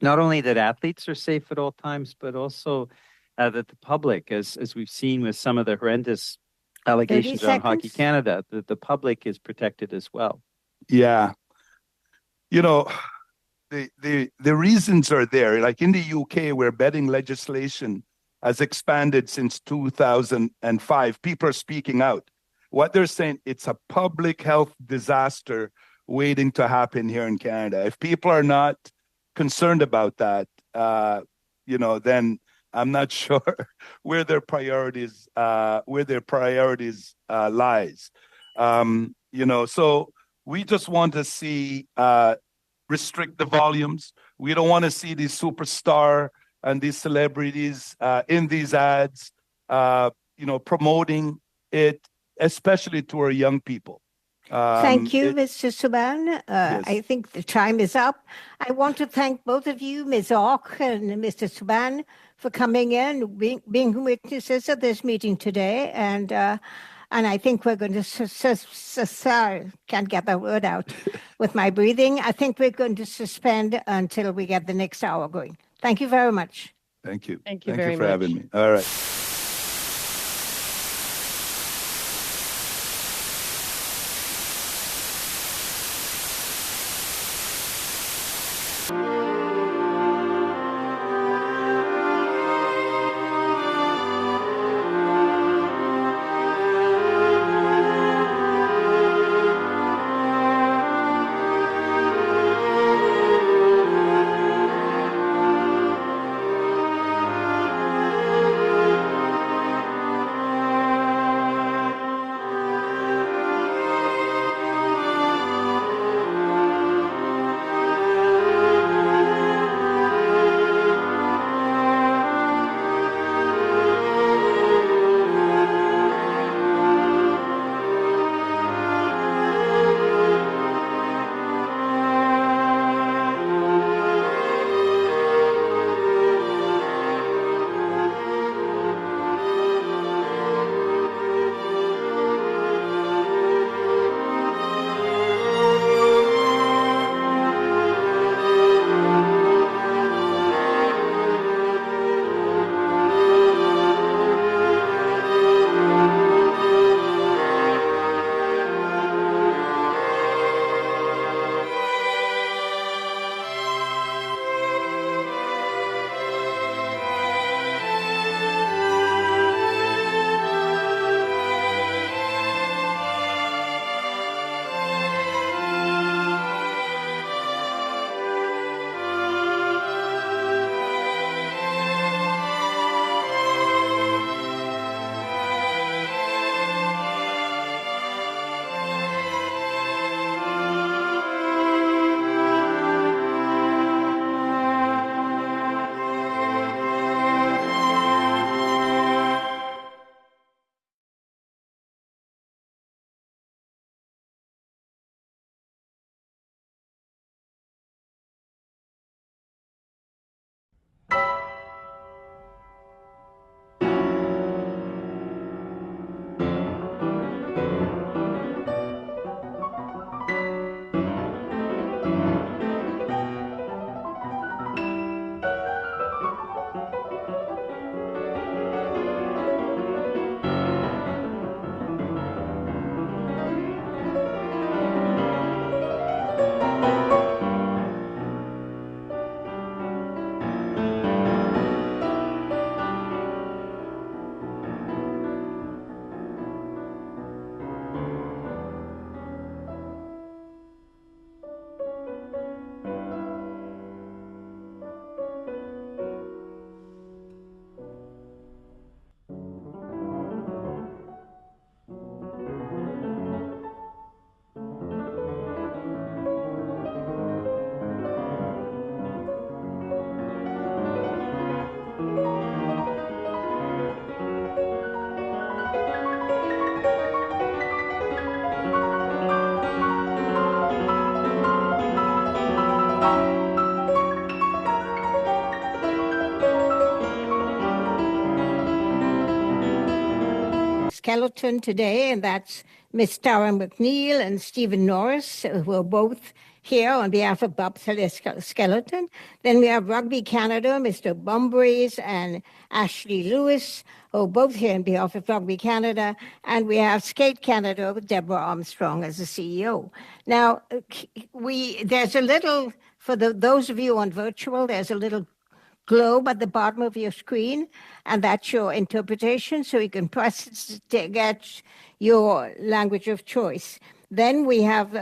S9: not only that athletes are safe at all times, but also that the public, as we've seen with some of the horrendous allegations on Hockey Canada, that the public is protected as well?
S8: Yeah. The reasons are there. Like in the UK, where betting legislation has expanded since 2005, people are speaking out. What they're saying, it's a public health disaster waiting to happen here in Canada. If people are not concerned about that, then I'm not sure where their priorities lies. So we just want to see restrict the volumes. We don't want to see these superstar and these celebrities in these ads, promoting it, especially to our young people.
S2: Thank you, Mr. Subban.
S8: Yes.
S2: I think the time is up. I want to thank both of you, Ms. Ock and Mr. Subban, for coming in, being witnesses of this meeting today. And I think we're going to, can't get that word out with my breathing. I think we're going to suspend until we get the next hour going. Thank you very much.
S8: Thank you.
S6: Thank you
S8: Thank
S6: very
S8: you for
S6: much.
S8: having me. All right.
S2: Skeleton today, and that's Miss Tara McNeil and Stephen Norris, who are both here on behalf of Bobsleigh Skeleton. Then we have Rugby Canada, Mr. Bumbrace and Ashley Lewis, who are both here on behalf of Rugby Canada. And we have Skate Canada with Deborah Armstrong as the CEO. Now, there's a little, for those of you on virtual, there's a little globe at the bottom of your screen, and that's your interpretation, so you can press it to get your language of choice. Then you have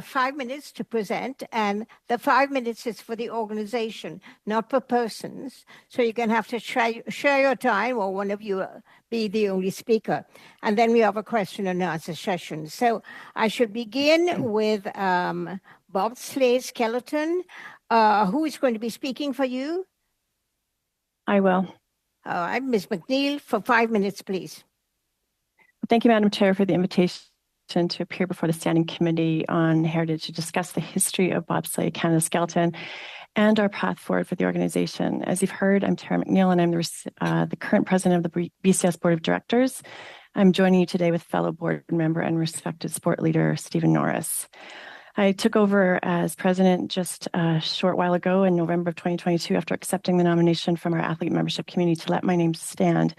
S2: 5 minutes to present, and the 5 minutes is for the organization, not per persons. So you're going to have to share your time, or one of you be the only speaker. And then we have a question and answer session. So I should begin with Bobsleigh Skeleton. Who is going to be speaking for you?
S11: I will.
S2: I'm Ms. McNeil for 5 minutes, please.
S11: Thank you, Madam Chair, for the invitation to appear before the Standing Committee on Heritage to discuss the history of Bobsleigh Canada Skeleton and our path forward for the organization. As you've heard, I'm Tara McNeil, and I'm the current president of the BCS Board of Directors. I'm joining you today with fellow board member and respected sport leader, Stephen Norris. I took over as president just a short while ago in November of 2022 after accepting the nomination from our athlete membership community to let my name stand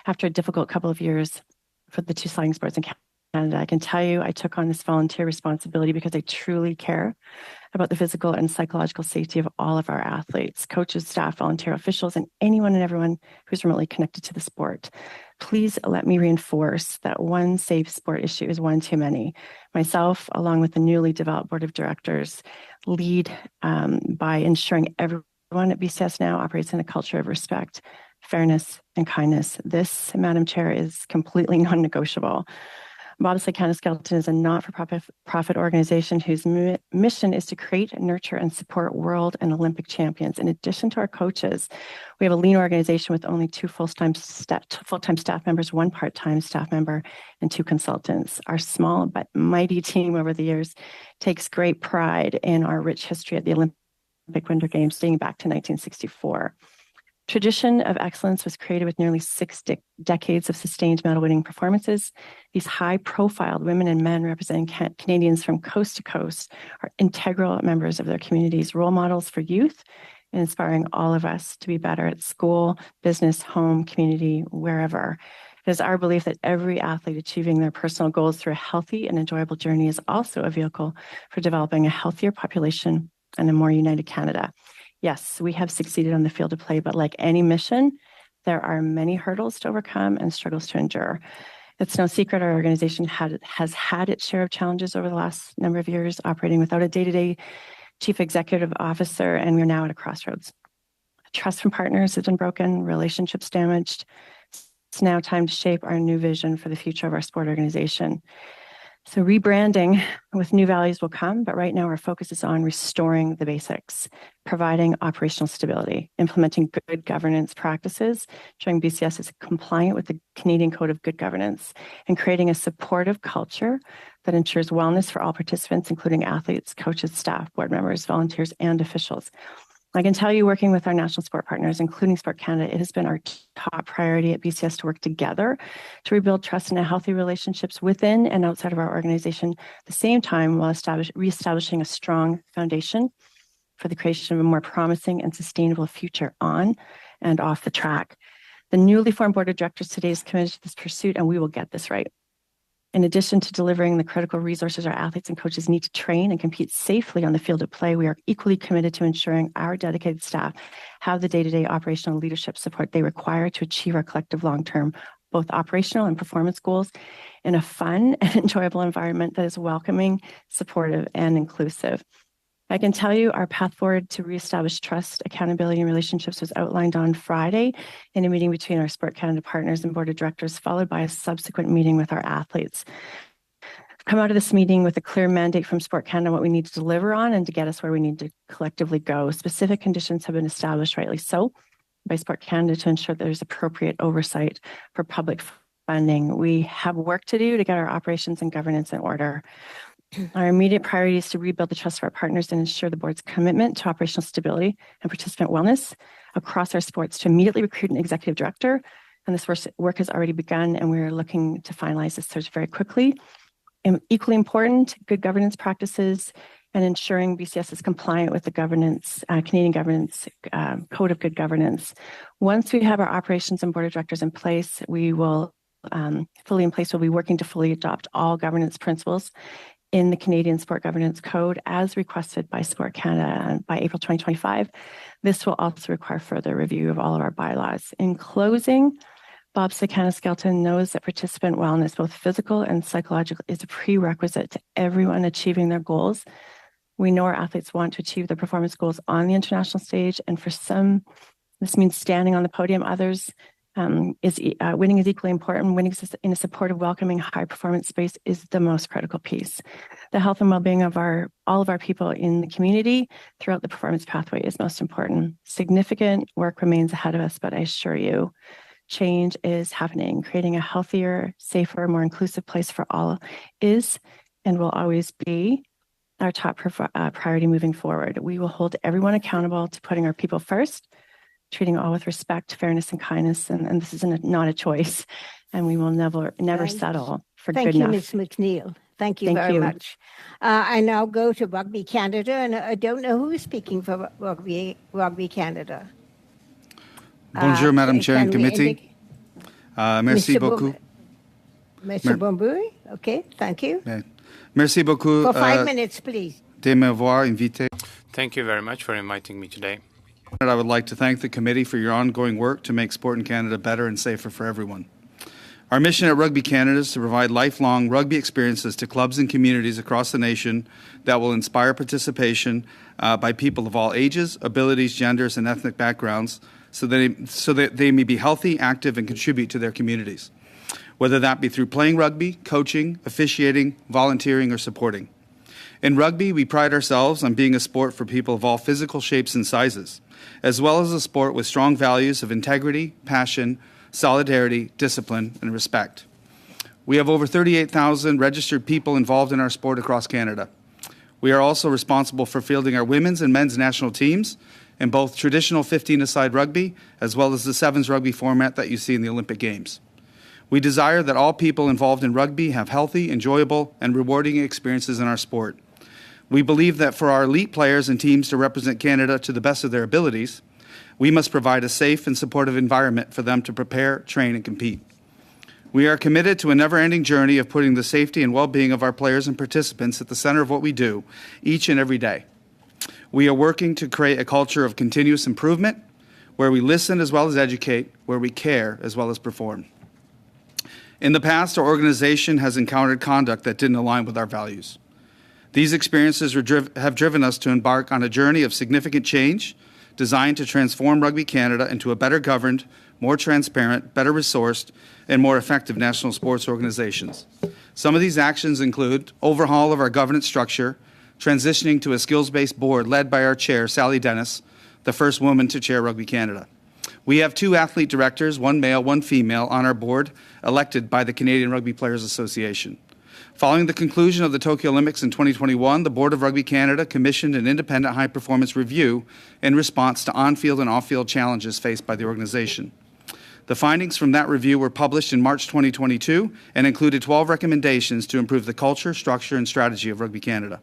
S11: after a difficult couple of years for the two sliding sports in Canada. I can tell you I took on this volunteer responsibility because I truly care about the physical and psychological safety of all of our athletes, coaches, staff, volunteer officials, and anyone and everyone who's remotely connected to the sport. Please let me reinforce that one safe sport issue is one too many. Myself, along with the newly developed board of directors, lead by ensuring everyone at BCS now operates in a culture of respect, fairness, and kindness. This, Madam Chair, is completely non-negotiable. Bobsleigh Canada Skeleton is a not-for-profit organization whose mission is to create, nurture, and support world and Olympic champions. In addition to our coaches, we have a lean organization with only 2 full-time staff members, 1 part-time staff member, and 2 consultants. Our small but mighty team over the years takes great pride in our rich history at the Olympic Winter Games dating back to 1964. Tradition of excellence was created with nearly 6 decades of sustained medal-winning performances. These high-profile women and men representing Canadians from coast to coast are integral members of their communities, role models for youth, and inspiring all of us to be better at school, business, home, community, wherever. It is our belief that every athlete achieving their personal goals through a healthy and enjoyable journey is also a vehicle for developing a healthier population and a more united Canada. Yes, we have succeeded on the field of play, but like any mission, there are many hurdles to overcome and struggles to endure. It's no secret our organization has had its share of challenges over the last number of years, operating without a day-to-day chief executive officer, and we're now at a crossroads. Trust from partners has been broken, relationships damaged. It's now time to shape our new vision for the future of our sport organization. So rebranding with new values will come, but right now our focus is on restoring the basics, providing operational stability, implementing good governance practices, ensuring BCS is compliant with the Canadian Code of Good Governance, and creating a supportive culture that ensures wellness for all participants, including athletes, coaches, staff, board members, volunteers, and officials. I can tell you, working with our national sport partners, including Sport Canada, it has been our top priority at BCS to work together to rebuild trust and healthy relationships within and outside of our organization, at the same time while reestablishing a strong foundation for the creation of a more promising and sustainable future on and off the track. The newly formed board of directors today is committed to this pursuit, and we will get this right. In addition to delivering the critical resources our athletes and coaches need to train and compete safely on the field of play, we are equally committed to ensuring our dedicated staff have the day-to-day operational leadership support they require to achieve our collective long-term, both operational and performance goals in a fun and enjoyable environment that is welcoming, supportive, and inclusive. I can tell you our path forward to reestablish trust, accountability, and relationships was outlined on Friday in a meeting between our Sport Canada partners and board of directors, followed by a subsequent meeting with our athletes. I've come out of this meeting with a clear mandate from Sport Canada what we need to deliver on and to get us where we need to collectively go. Specific conditions have been established, rightly so, by Sport Canada to ensure that there's appropriate oversight for public funding. We have work to do to get our operations and governance in order. Our immediate priority is to rebuild the trust of our partners and ensure the board's commitment to operational stability and participant wellness across our sports to immediately recruit an executive director. And this work has already begun, and we're looking to finalize this search very quickly. And equally important, good governance practices and ensuring BCS is compliant with the Canadian governance code of good governance. Once we have our operations and board of directors in place, we will we'll be working to fully adopt all governance principles in the Canadian Sport Governance Code as requested by Sport Canada by April 2025. This will also require further review of all of our bylaws. In closing, Bobsleigh Canada Skeleton knows that participant wellness, both physical and psychological, is a prerequisite to everyone achieving their goals. We know our athletes want to achieve their performance goals on the international stage, and for some, this means standing on the podium. Others, winning is equally important. Winning in a supportive, welcoming, high-performance space is the most critical piece. The health and well-being of all of our people in the community throughout the performance pathway is most important. Significant work remains ahead of us, but I assure you, change is happening. Creating a healthier, safer, more inclusive place for all is and will always be our top priority moving forward. We will hold everyone accountable to putting our people first, treating all with respect, fairness, and kindness, and this is not a choice, and we will never settle for good enough.
S2: Thank you, Ms. McNeil. Thank you very much. I now go to Rugby Canada, and I don't know who is speaking for Rugby Canada.
S12: Bonjour, Madam Chair and Committee. Merci beaucoup.
S2: Mr. Bomburi, okay, thank you.
S12: Merci beaucoup.
S2: For 5 minutes, please.
S12: De m'avoir invité.
S1: Thank you very much for inviting me today.
S12: I would like to thank the committee for your ongoing work to make sport in Canada better and safer for everyone. Our mission at Rugby Canada is to provide lifelong rugby experiences to clubs and communities across the nation that will inspire participation by people of all ages, abilities, genders, and ethnic backgrounds so that they may be healthy, active, and contribute to their communities, whether that be through playing rugby, coaching, officiating, volunteering, or supporting. In rugby, we pride ourselves on being a sport for people of all physical shapes and sizes, as well as a sport with strong values of integrity, passion, solidarity, discipline, and respect. We have over 38,000 registered people involved in our sport across Canada. We are also responsible for fielding our women's and men's national teams in both traditional 15-a-side rugby as well as the sevens rugby format that you see in the Olympic Games. We desire that all people involved in rugby have healthy, enjoyable, and rewarding experiences in our sport. We believe that for our elite players and teams to represent Canada to the best of their abilities, we must provide a safe and supportive environment for them to prepare, train, and compete. We are committed to a never-ending journey of putting the safety and well-being of our players and participants at the center of what we do each and every day. We are working to create a culture of continuous improvement where we listen as well as educate, where we care as well as perform. In the past, our organization has encountered conduct that didn't align with our values. These experiences have driven us to embark on a journey of significant change designed to transform Rugby Canada into a better governed, more transparent, better resourced, and more effective national sports organizations. Some of these actions include overhaul of our governance structure, transitioning to a skills-based board led by our chair, Sally Dennis, the first woman to chair Rugby Canada. We have 2 athlete directors, 1 male, 1 female, on our board, elected by the Canadian Rugby Players Association. Following the conclusion of the Tokyo Olympics in 2021, the Board of Rugby Canada commissioned an independent high-performance review in response to on-field and off-field challenges faced by the organization. The findings from that review were published in March 2022 and included 12 recommendations to improve the culture, structure, and strategy of Rugby Canada.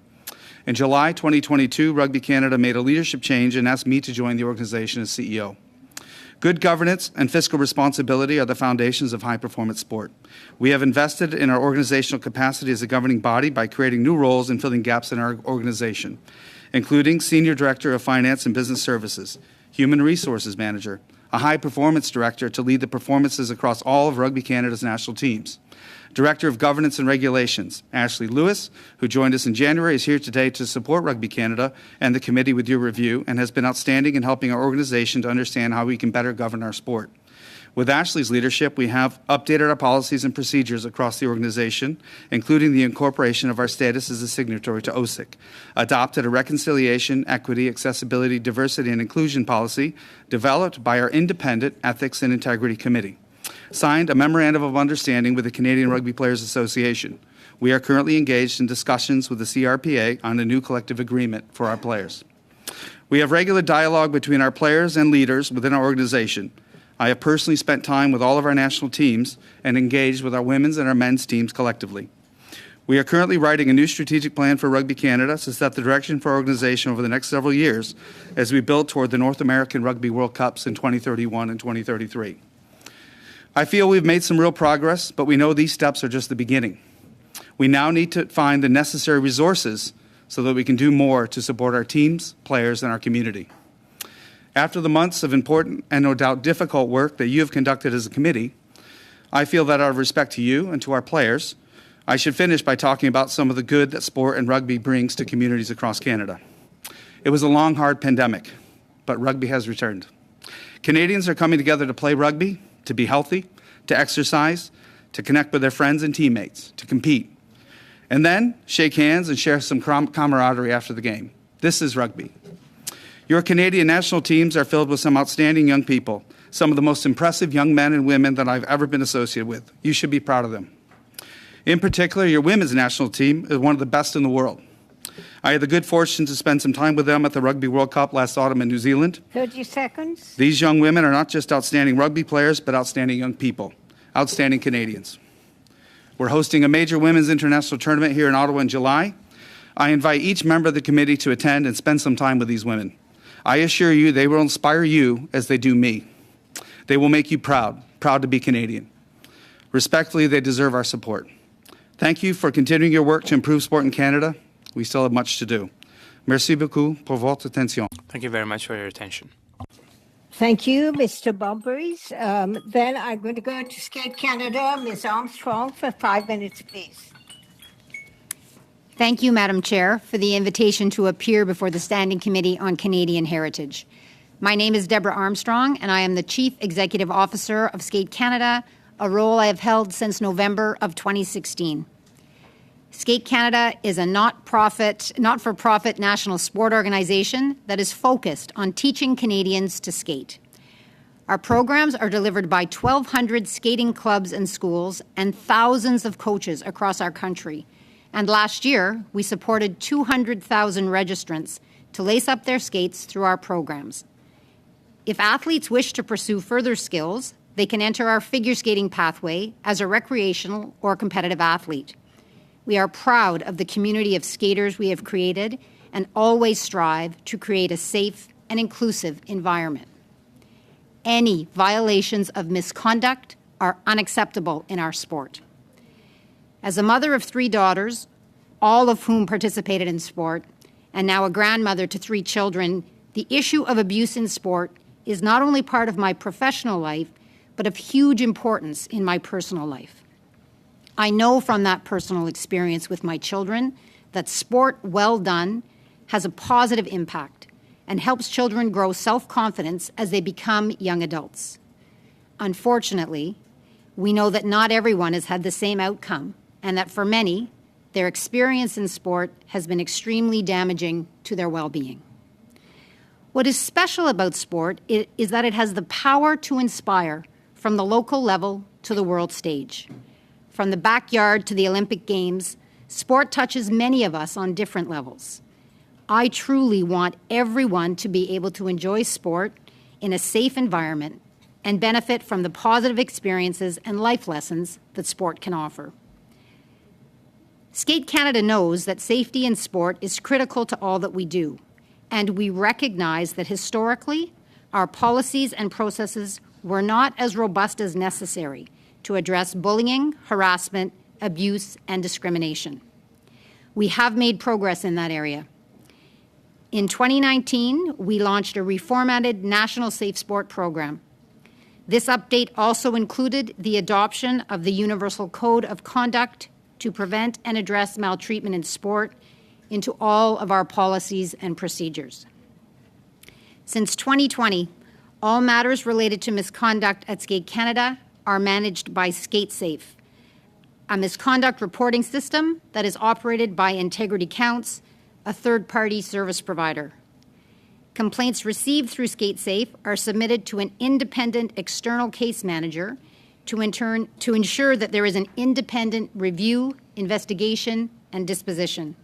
S12: In July 2022, Rugby Canada made a leadership change and asked me to join the organization as CEO. Good governance and fiscal responsibility are the foundations of high-performance sport. We have invested in our organizational capacity as a governing body by creating new roles and filling gaps in our organization, including Senior Director of Finance and Business Services, Human Resources Manager, a high-performance director to lead the performances across all of Rugby Canada's national teams, Director of Governance and Regulations, Ashley Lewis, who joined us in January, is here today to support Rugby Canada and the committee with your review and has been outstanding in helping our organization to understand how we can better govern our sport. With Ashley's leadership, we have updated our policies and procedures across the organization, including the incorporation of our status as a signatory to OSIC, adopted a reconciliation, equity, accessibility, diversity, and inclusion policy developed by our independent Ethics and Integrity Committee, signed a Memorandum of Understanding with the Canadian Rugby Players Association. We are currently engaged in discussions with the CRPA on a new collective agreement for our players. We have regular dialogue between our players and leaders within our organization. I have personally spent time with all of our national teams and engaged with our women's and our men's teams collectively. We are currently writing a new strategic plan for Rugby Canada to set the direction for our organization over the next several years as we build toward the North American Rugby World Cups in 2031 and 2033. I feel we've made some real progress, but we know these steps are just the beginning. We now need to find the necessary resources so that we can do more to support our teams, players, and our community. After the months of important and no doubt difficult work that you have conducted as a committee, I feel that out of respect to you and to our players, I should finish by talking about some of the good that sport and rugby brings to communities across Canada. It was a long, hard pandemic, but rugby has returned. Canadians are coming together to play rugby, to be healthy, to exercise, to connect with their friends and teammates, to compete, and then shake hands and share some camaraderie after the game. This is rugby. Your Canadian national teams are filled with some outstanding young people, some of the most impressive young men and women that I've ever been associated with. You should be proud of them. In particular, your women's national team is one of the best in the world. I had the good fortune to spend some time with them at the Rugby World Cup last autumn in New Zealand.
S2: 30 seconds.
S12: These young women are not just outstanding rugby players, but outstanding young people, outstanding Canadians. We're hosting a major women's international tournament here in Ottawa in July. I invite each member of the committee to attend and spend some time with these women. I assure you they will inspire you as they do me. They will make you proud to be Canadian. Respectfully, they deserve our support. Thank you for continuing your work to improve sport in Canada. We still have much to do. Merci beaucoup pour votre attention.
S1: Thank you very much for your attention.
S2: Thank you, Mr. Bumburies. Then I'm going to go to Skate Canada. Ms. Armstrong for 5 minutes, please.
S13: Thank you, Madam Chair, for the invitation to appear before the Standing Committee on Canadian Heritage. My name is Deborah Armstrong, and I am the Chief Executive Officer of Skate Canada, a role I have held since November of 2016. Skate Canada is a not-for-profit national sport organization that is focused on teaching Canadians to skate. Our programs are delivered by 1,200 skating clubs and schools and thousands of coaches across our country. And last year, we supported 200,000 registrants to lace up their skates through our programs. If athletes wish to pursue further skills, they can enter our figure skating pathway as a recreational or competitive athlete. We are proud of the community of skaters we have created and always strive to create a safe and inclusive environment. Any violations of misconduct are unacceptable in our sport. As a mother of 3 daughters, all of whom participated in sport, and now a grandmother to 3 children, the issue of abuse in sport is not only part of my professional life, but of huge importance in my personal life. I know from that personal experience with my children that sport well done has a positive impact and helps children grow self-confidence as they become young adults. Unfortunately, we know that not everyone has had the same outcome, and that for many, their experience in sport has been extremely damaging to their well-being. What is special about sport is that it has the power to inspire from the local level to the world stage. From the backyard to the Olympic Games, sport touches many of us on different levels. I truly want everyone to be able to enjoy sport in a safe environment and benefit from the positive experiences and life lessons that sport can offer. Skate Canada knows that safety in sport is critical to all that we do, and we recognize that historically, our policies and processes were not as robust as necessary to address bullying, harassment, abuse, and discrimination. We have made progress in that area. In 2019, we launched a reformatted National Safe Sport program. This update also included the adoption of the Universal Code of Conduct to prevent and address maltreatment in sport into all of our policies and procedures. Since 2020, all matters related to misconduct at Skate Canada are managed by SkateSafe, a misconduct reporting system that is operated by Integrity Counts, a third-party service provider. Complaints received through SkateSafe are submitted to an independent external case manager to ensure that there is an independent review, investigation, and disposition.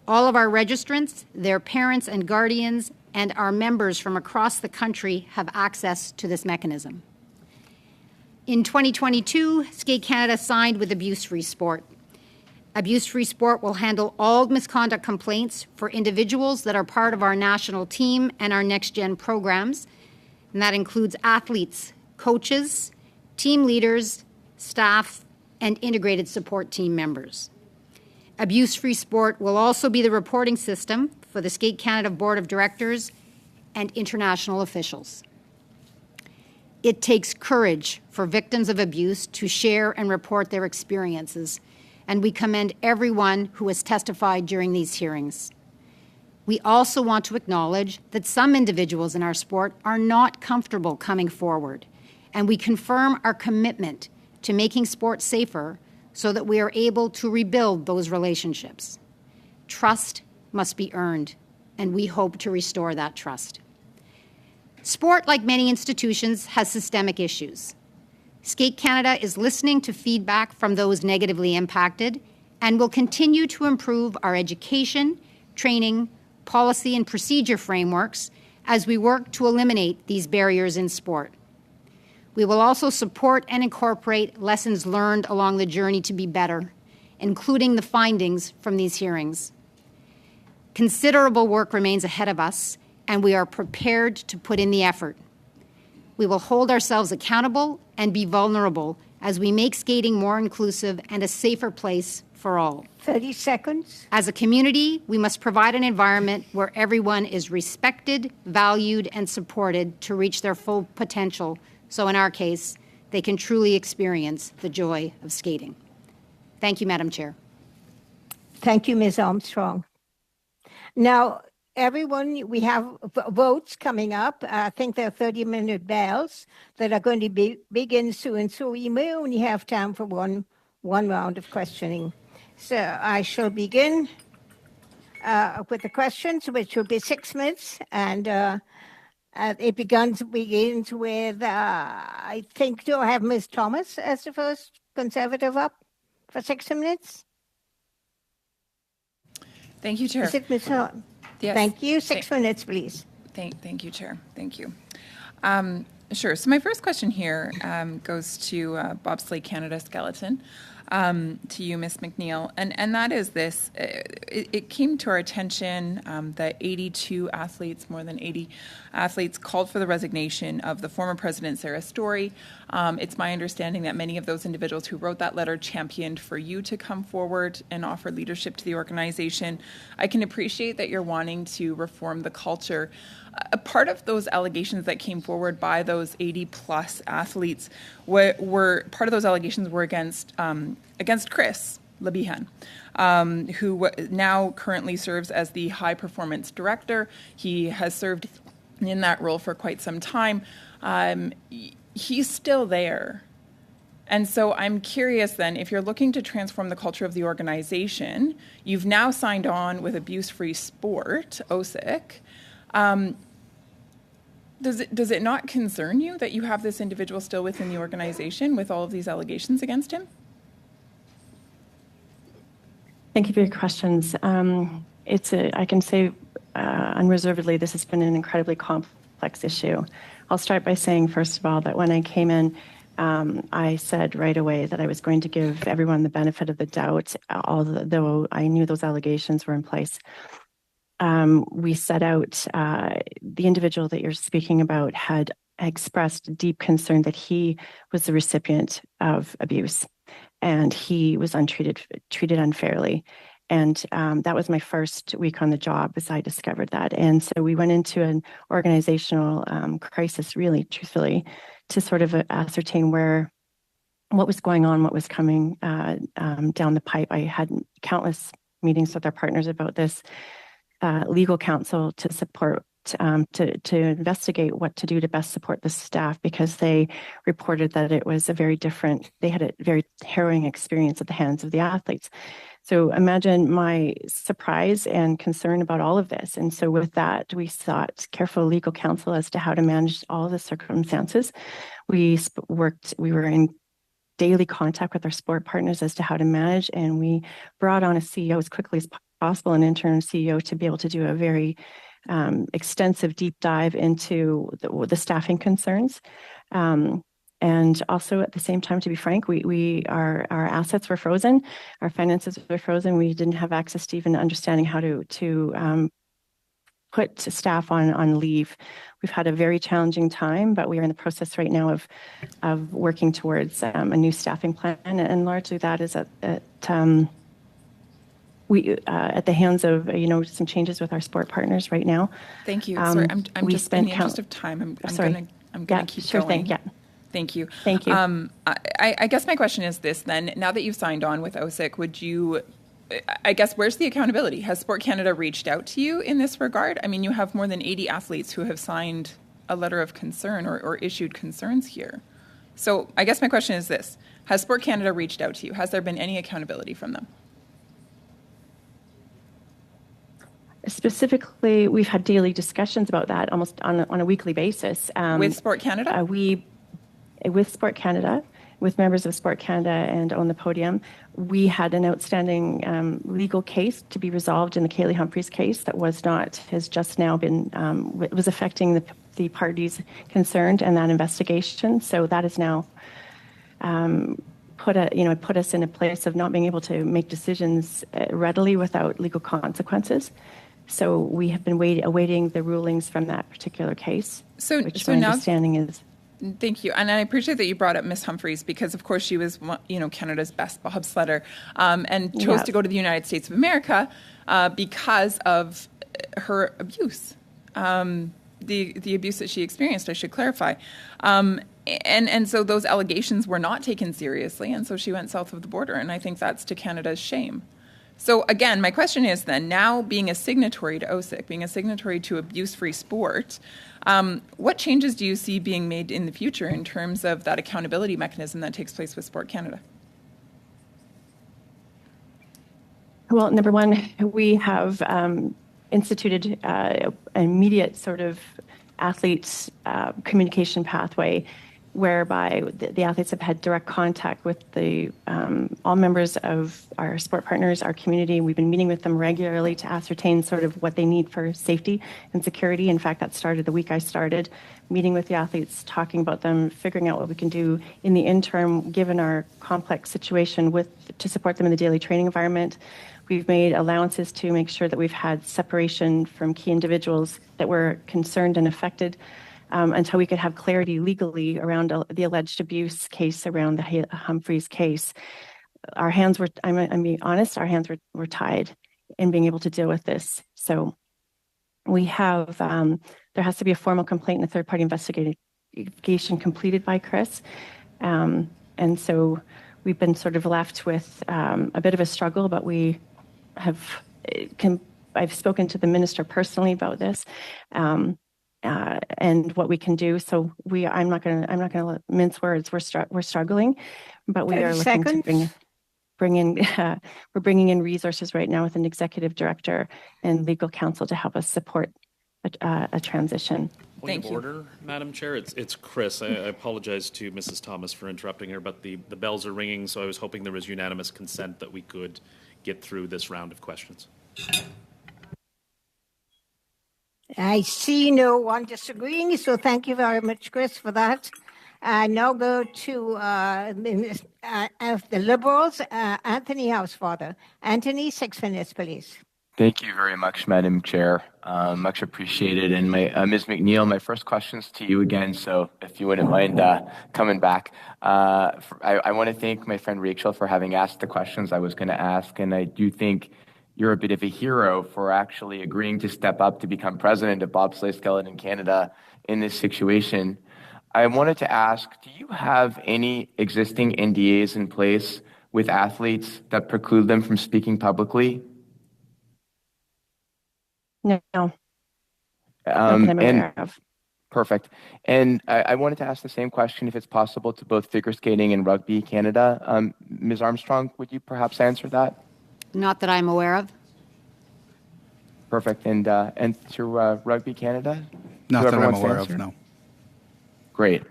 S13: All of our registrants, their parents and guardians, and our members from across the country have access to this mechanism. In 2022, Skate Canada signed with Abuse Free Sport. Abuse Free Sport will handle all misconduct complaints for individuals that are part of our national team and our Next Gen programs, and that includes athletes, coaches, team leaders, staff, and integrated support team members. Abuse Free Sport will also be the reporting system for the Skate Canada Board of Directors and international officials. It takes courage for victims of abuse to share and report their experiences, and we commend everyone who has testified during these hearings. We also want to acknowledge that some individuals in our sport are not comfortable coming forward, and we confirm our commitment to making sport safer so that we are able to rebuild those relationships. Trust must be earned, and we hope to restore that trust. Sport, like many institutions, has systemic issues. Skate Canada is listening to feedback from those negatively impacted and will continue to improve our education, training, policy, and procedure frameworks as we work to eliminate these barriers in sport. We will also support and incorporate lessons learned along the journey to be better, including the findings from these hearings. Considerable work remains ahead of us, and we are prepared to put in the effort. We will hold ourselves accountable and be vulnerable as we make skating more inclusive and a safer place for all.
S2: 30 seconds.
S13: As a community, we must provide an environment where everyone is respected, valued, and supported to reach their full potential. So in our case, they can truly experience the joy of skating. Thank you, Madam Chair.
S2: Thank you, Ms. Armstrong. Now, everyone, we have votes coming up. I think there are 30-minute bells that are going to begin soon, so we may only have time for one round of questioning. So I shall begin with the questions, which will be 6 minutes, and it begins with, I think, do I have Ms. Thomas as the first Conservative up for 6 minutes?
S14: Thank you, Chair.
S2: Is it Ms. Thomas?
S14: Yes.
S2: Thank you. 6 minutes, please.
S14: Thank you, Chair. Thank you. Sure. So my first question here goes to Bobsleigh Canada Skeleton, to you, Ms. McNeil, and that is this. It came to our attention that 82 athletes, more than 80 athletes, called for the resignation of the former President, Sarah Story. It's my understanding that many of those individuals who wrote that letter championed for you to come forward and offer leadership to the organization. I can appreciate that you're wanting to reform the culture. A part of those allegations that came forward by those 80-plus athletes were part of those allegations were against Chris Labihan, who now currently serves as the high performance director. He has served in that role for quite some time. He's still there. And so I'm curious then, if you're looking to transform the culture of the organization, you've now signed on with Abuse Free Sport, OSIC. Does it not concern you that you have this individual still within the organization with all of these allegations against him?
S11: Thank you for your questions. I can say unreservedly, this has been an incredibly complex issue. I'll start by saying, first of all, that when I came in, I said right away that I was going to give everyone the benefit of the doubt, although I knew those allegations were in place. We set out, the individual that you're speaking about had expressed deep concern that he was the recipient of abuse and he was treated unfairly. And that was my first week on the job as I discovered that. And so we went into an organizational crisis, really, truthfully, to sort of ascertain what was going on, what was coming down the pipe. I had countless meetings with our partners about this. Legal counsel to support, to investigate what to do to best support the staff, because they reported that it was they had a very harrowing experience at the hands of the athletes. So imagine my surprise and concern about all of this. And so with that, we sought careful legal counsel as to how to manage all the circumstances. We were in daily contact with our sport partners as to how to manage, and we brought on a CEO as quickly as possible, an interim CEO, to be able to do a very extensive deep dive into the staffing concerns. And also at the same time, to be frank, our assets were frozen, our finances were frozen. We didn't have access to even understanding how to put staff on leave. We've had a very challenging time, but we are in the process right now of working towards a new staffing plan, and largely that is at the hands of some changes with our sport partners right now.
S14: Thank you. Sorry, I'm just in the interest of time. I'm going to keep
S11: sure
S14: going.
S11: Thing, yeah.
S14: Thank you.
S11: Thank you.
S14: I guess my question is this then. Now that you've signed on with OSIC, where's the accountability? Has Sport Canada reached out to you in this regard? I mean, you have more than 80 athletes who have signed a letter of concern or issued concerns here. So I guess my question is this. Has Sport Canada reached out to you? Has there been any accountability from them?
S11: Specifically, we've had daily discussions about that almost on a weekly basis.
S14: With Sport Canada?
S11: With Sport Canada, with members of Sport Canada and on the podium, we had an outstanding legal case to be resolved in the Kaylee Humphreys case that has just now been, was affecting the parties concerned and that investigation. So that is now put us in a place of not being able to make decisions readily without legal consequences. So we have been awaiting the rulings from that particular case, which my understanding is.
S14: Thank you. And I appreciate that you brought up Miss Humphreys because, of course, she was, Canada's best bobsledder and chose to go to the United States of America because of her abuse, the abuse that she experienced, I should clarify. And so those allegations were not taken seriously, and so she went south of the border, and I think that's to Canada's shame. So again, my question is then, now being a signatory to OSIC, being a signatory to abuse-free sport, what changes do you see being made in the future in terms of that accountability mechanism that takes place with Sport Canada?
S11: Well, number one, we have instituted an immediate sort of athletes communication pathway whereby the athletes have had direct contact with all members of our sport partners, our community. We've been meeting with them regularly to ascertain sort of what they need for safety and security. In fact, that started the week I started, meeting with the athletes, talking about them, figuring out what we can do in the interim, given our complex situation to support them in the daily training environment. We've made allowances to make sure that we've had separation from key individuals that were concerned and affected until we could have clarity legally around the alleged abuse case around the Humphreys case. Our hands were, I'm being honest, our hands were tied in being able to deal with this. So we have, there has to be a formal complaint and a third-party investigation completed by Chris. And so we've been sort of left with a bit of a struggle, but we have, I've spoken to the minister personally about this. And what we can do. So I'm not going to mince words. We're struggling, but we are looking to we're bringing in resources right now with an executive director and legal counsel to help us support a transition.
S15: Point of order, Madam Chair. It's Chris. I apologize to Mrs. Thomas for interrupting her, but the bells are ringing, so I was hoping there was unanimous consent that we could get through this round of questions.
S2: I see no one disagreeing, so thank you very much, Chris, for that. I now go to the Liberals, Anthony Housefather. Anthony, 6 minutes, please.
S16: Thank you very much, Madam Chair. Much appreciated. And Ms. McNeil, my first question's to you again, so if you wouldn't mind coming back. I want to thank my friend Rachel for having asked the questions I was going to ask, and I do think you're a bit of a hero for actually agreeing to step up to become president of Bobsleigh Skeleton Canada in this situation. I wanted to ask, do you have any existing NDAs in place with athletes that preclude them from speaking publicly?
S11: No. I'm aware of.
S16: Perfect. And I wanted to ask the same question, if it's possible, to both figure skating and rugby Canada. Ms. Armstrong, would you perhaps answer that?
S13: Not that I'm aware of.
S16: Perfect. And through Rugby Canada?
S12: Not that
S16: Whoever
S12: I'm
S16: wants to
S12: aware
S16: answer?
S12: of, no.
S16: Great.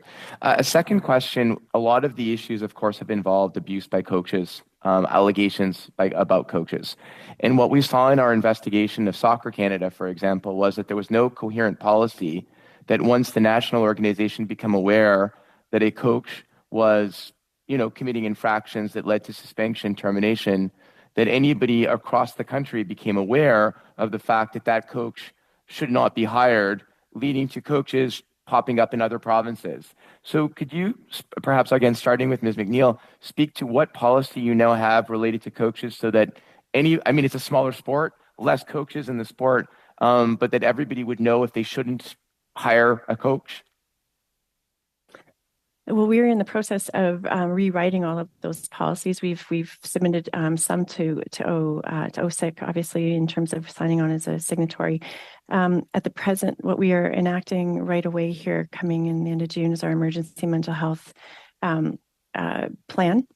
S16: A second question, a lot of the issues, of course, have involved abuse by coaches, allegations about coaches. And what we saw in our investigation of Soccer Canada, for example, was that there was no coherent policy that once the national organization became aware that a coach was, committing infractions that led to suspension, termination, that anybody across the country became aware of the fact that that coach should not be hired, leading to coaches popping up in other provinces. So could you, perhaps again, starting with Ms. McNeil, speak to what policy you now have related to coaches so that it's a smaller sport, less coaches in the sport, but that everybody would know if they shouldn't hire a coach?
S11: Well, we're in the process of rewriting all of those policies. We've submitted some to OSIC, obviously, in terms of signing on as a signatory. At the present, what we are enacting right away here, coming in the end of June, is our emergency mental health plan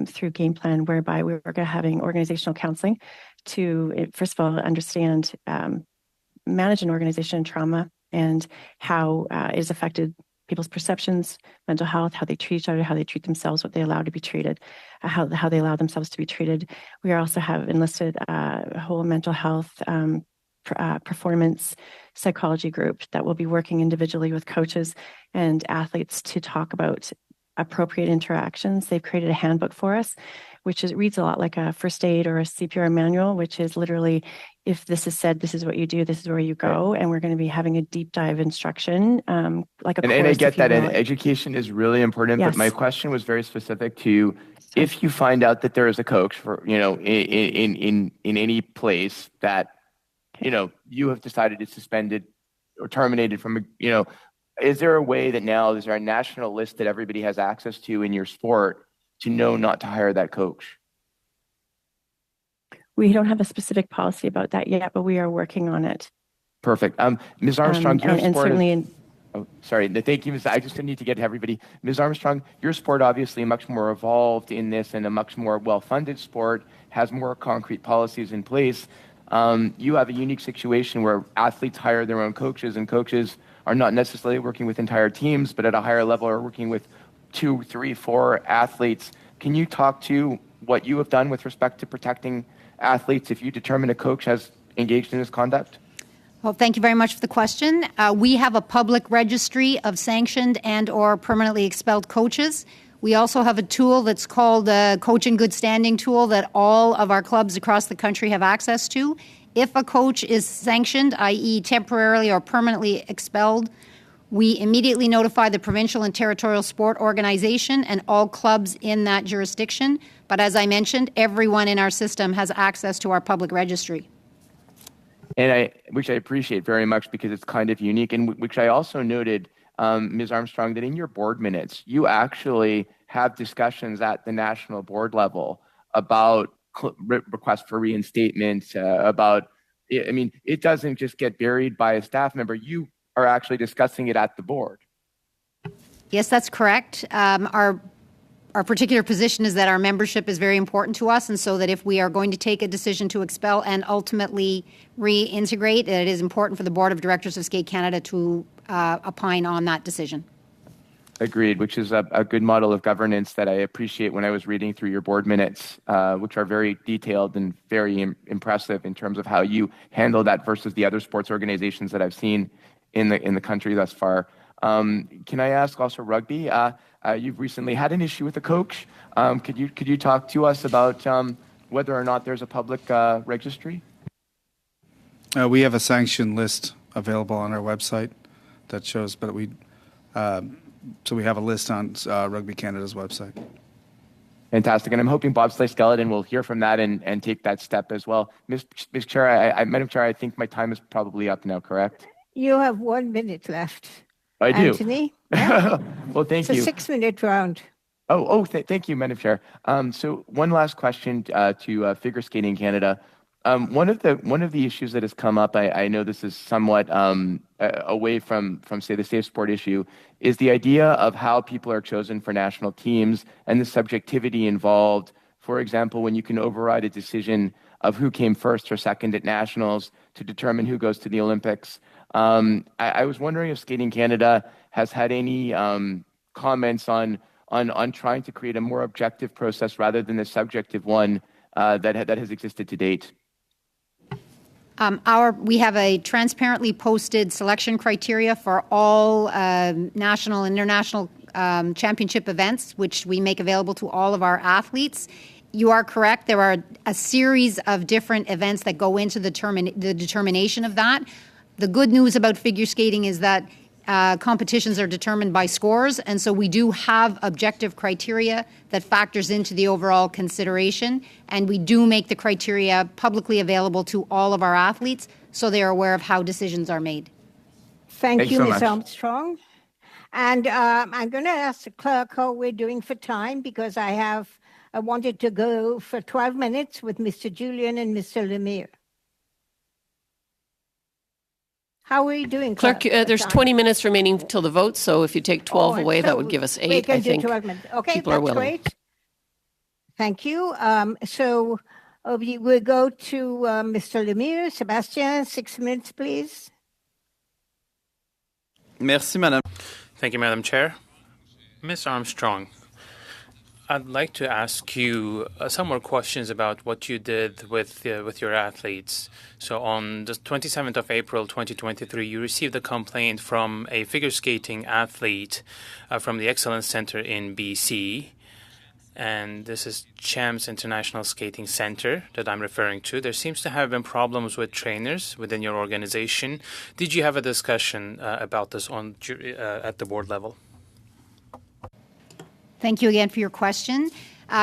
S11: through Game Plan, whereby we're having organizational counseling to, first of all, understand, manage an organization in trauma and how it has affected people's perceptions, mental health, how they treat each other, how they treat themselves, what they allow to be treated, how they allow themselves to be treated. We also have enlisted a whole mental health performance psychology group that will be working individually with coaches and athletes to talk about appropriate interactions. They've created a handbook for us, which reads a lot like a first aid or a CPR manual, which is literally, if this is said, this is what you do, this is where you go. And we're going to be having a deep dive instruction, like a course. And
S16: I get that, and education is really important. Yes. But my question was very specific to, if you find out that there is a coach for, in any place that, you have decided to suspend it or terminate it from, is there a way that now, is there a national list that everybody has access to in your sport to know not to hire that coach?
S11: We don't have a specific policy about that yet, but we are working on it.
S16: Perfect. Ms. Armstrong, your
S11: and
S16: sport
S11: certainly
S16: is, sorry, thank you, Ms. I just need to get to everybody. Ms. Armstrong, your sport obviously much more evolved in this and a much more well-funded sport, has more concrete policies in place. You have a unique situation where athletes hire their own coaches, and coaches are not necessarily working with entire teams, but at a higher level are working with 2, 3, 4 athletes. Can you talk to what you have done with respect to protecting athletes if you determine a coach has engaged in misconduct?
S13: Well, thank you very much for the question. We have a public registry of sanctioned and or permanently expelled coaches. We also have a tool that's called the Coach in Good Standing tool that all of our clubs across the country have access to. If a coach is sanctioned, i.e. temporarily or permanently expelled, we immediately notify the provincial and territorial sport organization and all clubs in that jurisdiction. But as I mentioned, everyone in our system has access to our public registry.
S16: And which I appreciate very much because it's kind of unique, and which I also noted, Ms. Armstrong, that in your board minutes, you actually have discussions at the national board level about requests for reinstatement, it doesn't just get buried by a staff member. You are actually discussing it at the board.
S13: Yes, that's correct. Our particular position is that our membership is very important to us, and so that if we are going to take a decision to expel and ultimately reintegrate, it is important for the Board of Directors of Skate Canada to opine on that decision.
S16: Agreed, which is a good model of governance that I appreciate when I was reading through your board minutes, which are very detailed and very impressive in terms of how you handle that versus the other sports organizations that I've seen in the country thus far. Can I ask also rugby? You've recently had an issue with a coach. Could you talk to us about whether or not there's a public registry?
S12: We have a sanction list available on our website that shows, but so we have a list on Rugby Canada's website.
S16: Fantastic, and I'm hoping bobsleigh skeleton will hear from that and take that step as well. Ms. Chair, Madam Chair, I think my time is probably up now, correct?
S2: You have 1 minute left.
S16: I do.
S2: Anthony? Yeah.
S16: Well, thank you.
S2: It's a 6-minute round.
S16: Thank you, Madam Chair. So one last question to Figure Skating Canada. One of the issues that has come up, I know this is somewhat away from say the safe sport issue, is the idea of how people are chosen for national teams and the subjectivity involved for example, when you can override a decision of who came first or second at nationals to determine who goes to the Olympics. I was wondering if Skating Canada has had any comments on trying to create a more objective process rather than the subjective one that has existed to date.
S13: We have a transparently posted selection criteria for all national and international championship events, which we make available to all of our athletes. You are correct. There are a series of different events that go into the determination of that. The good news about figure skating is that competitions are determined by scores, and so we do have objective criteria that factors into the overall consideration, and we do make the criteria publicly available to all of our athletes so they are aware of how decisions are made.
S2: Thank you, Ms. Armstrong. And I'm going to ask the clerk how we're doing for time, because I wanted to go for 12 minutes with Mr. Julian and Mr. Lemire. How are you doing,
S5: Clerk? There's 20 minutes remaining till the vote, so if you take 12 away, that would give us 8. I think
S2: 12 minutes. Okay,
S5: people are
S2: that's
S5: willing.
S2: great. Thank you. So we'll go to Mr. Lemire. Sebastian, 6 minutes, please.
S3: Merci, Madame.
S1: Thank you, Madam Chair. Ms. Armstrong, I'd like to ask you some more questions about what you did with your athletes. So on the 27th of April 2023, you received a complaint from a figure skating athlete from the Excellence Center in BC. And this is Champs International Skating Center that I'm referring to. There seems to have been problems with trainers within your organization. Did you have a discussion about this at the board level?
S13: Thank you again for your question.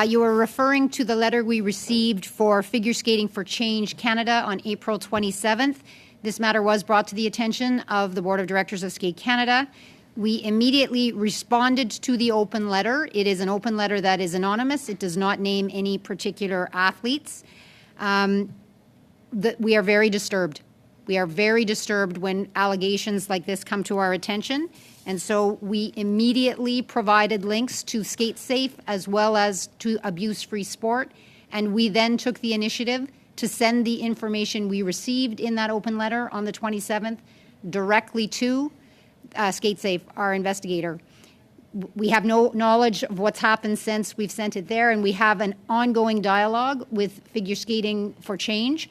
S13: You are referring to the letter we received for Figure Skating for Change Canada on April 27th. This matter was brought to the attention of the Board of Directors of Skate Canada. We immediately responded to the open letter. It is an open letter that is anonymous. It does not name any particular athletes. We are very disturbed. We are very disturbed when allegations like this come to our attention. And so we immediately provided links to Skate Safe as well as to Abuse Free Sport. And we then took the initiative to send the information we received in that open letter on the 27th directly to Skate Safe, our investigator. We have no knowledge of what's happened since we've sent it there, and we have an ongoing dialogue with Figure Skating for Change.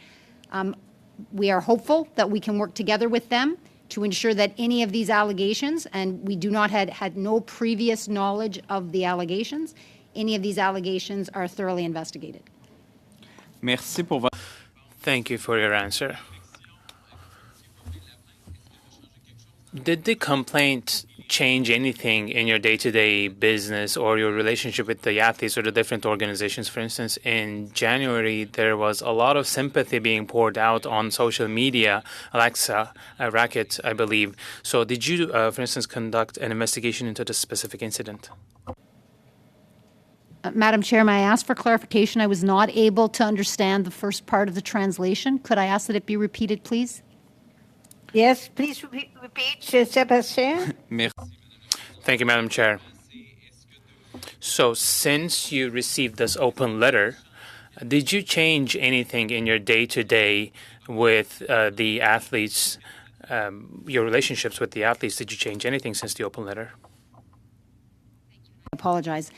S13: We are hopeful that we can work together with them to ensure that any of these allegations, and we do not had no previous knowledge of the allegations, any of these allegations are thoroughly investigated.
S3: Merci pour
S1: Thank you for your answer. Did the complaint change anything in your day-to-day business or your relationship with the athletes or the different organizations? For instance, in January, there was a lot of sympathy being poured out on social media, Alexa, Racket, I believe. So did you, for instance, conduct an investigation into this specific incident?
S13: Madam Chair, may I ask for clarification? I was not able to understand the first part of the translation. Could I ask that it be repeated, please?
S2: Yes, please repeat, Sébastien.
S1: Thank you, Madam Chair. So since you received this open letter, did you change anything in your day-to-day with the athletes, your relationships with the athletes? Did you change anything since the open letter?
S13: I apologize.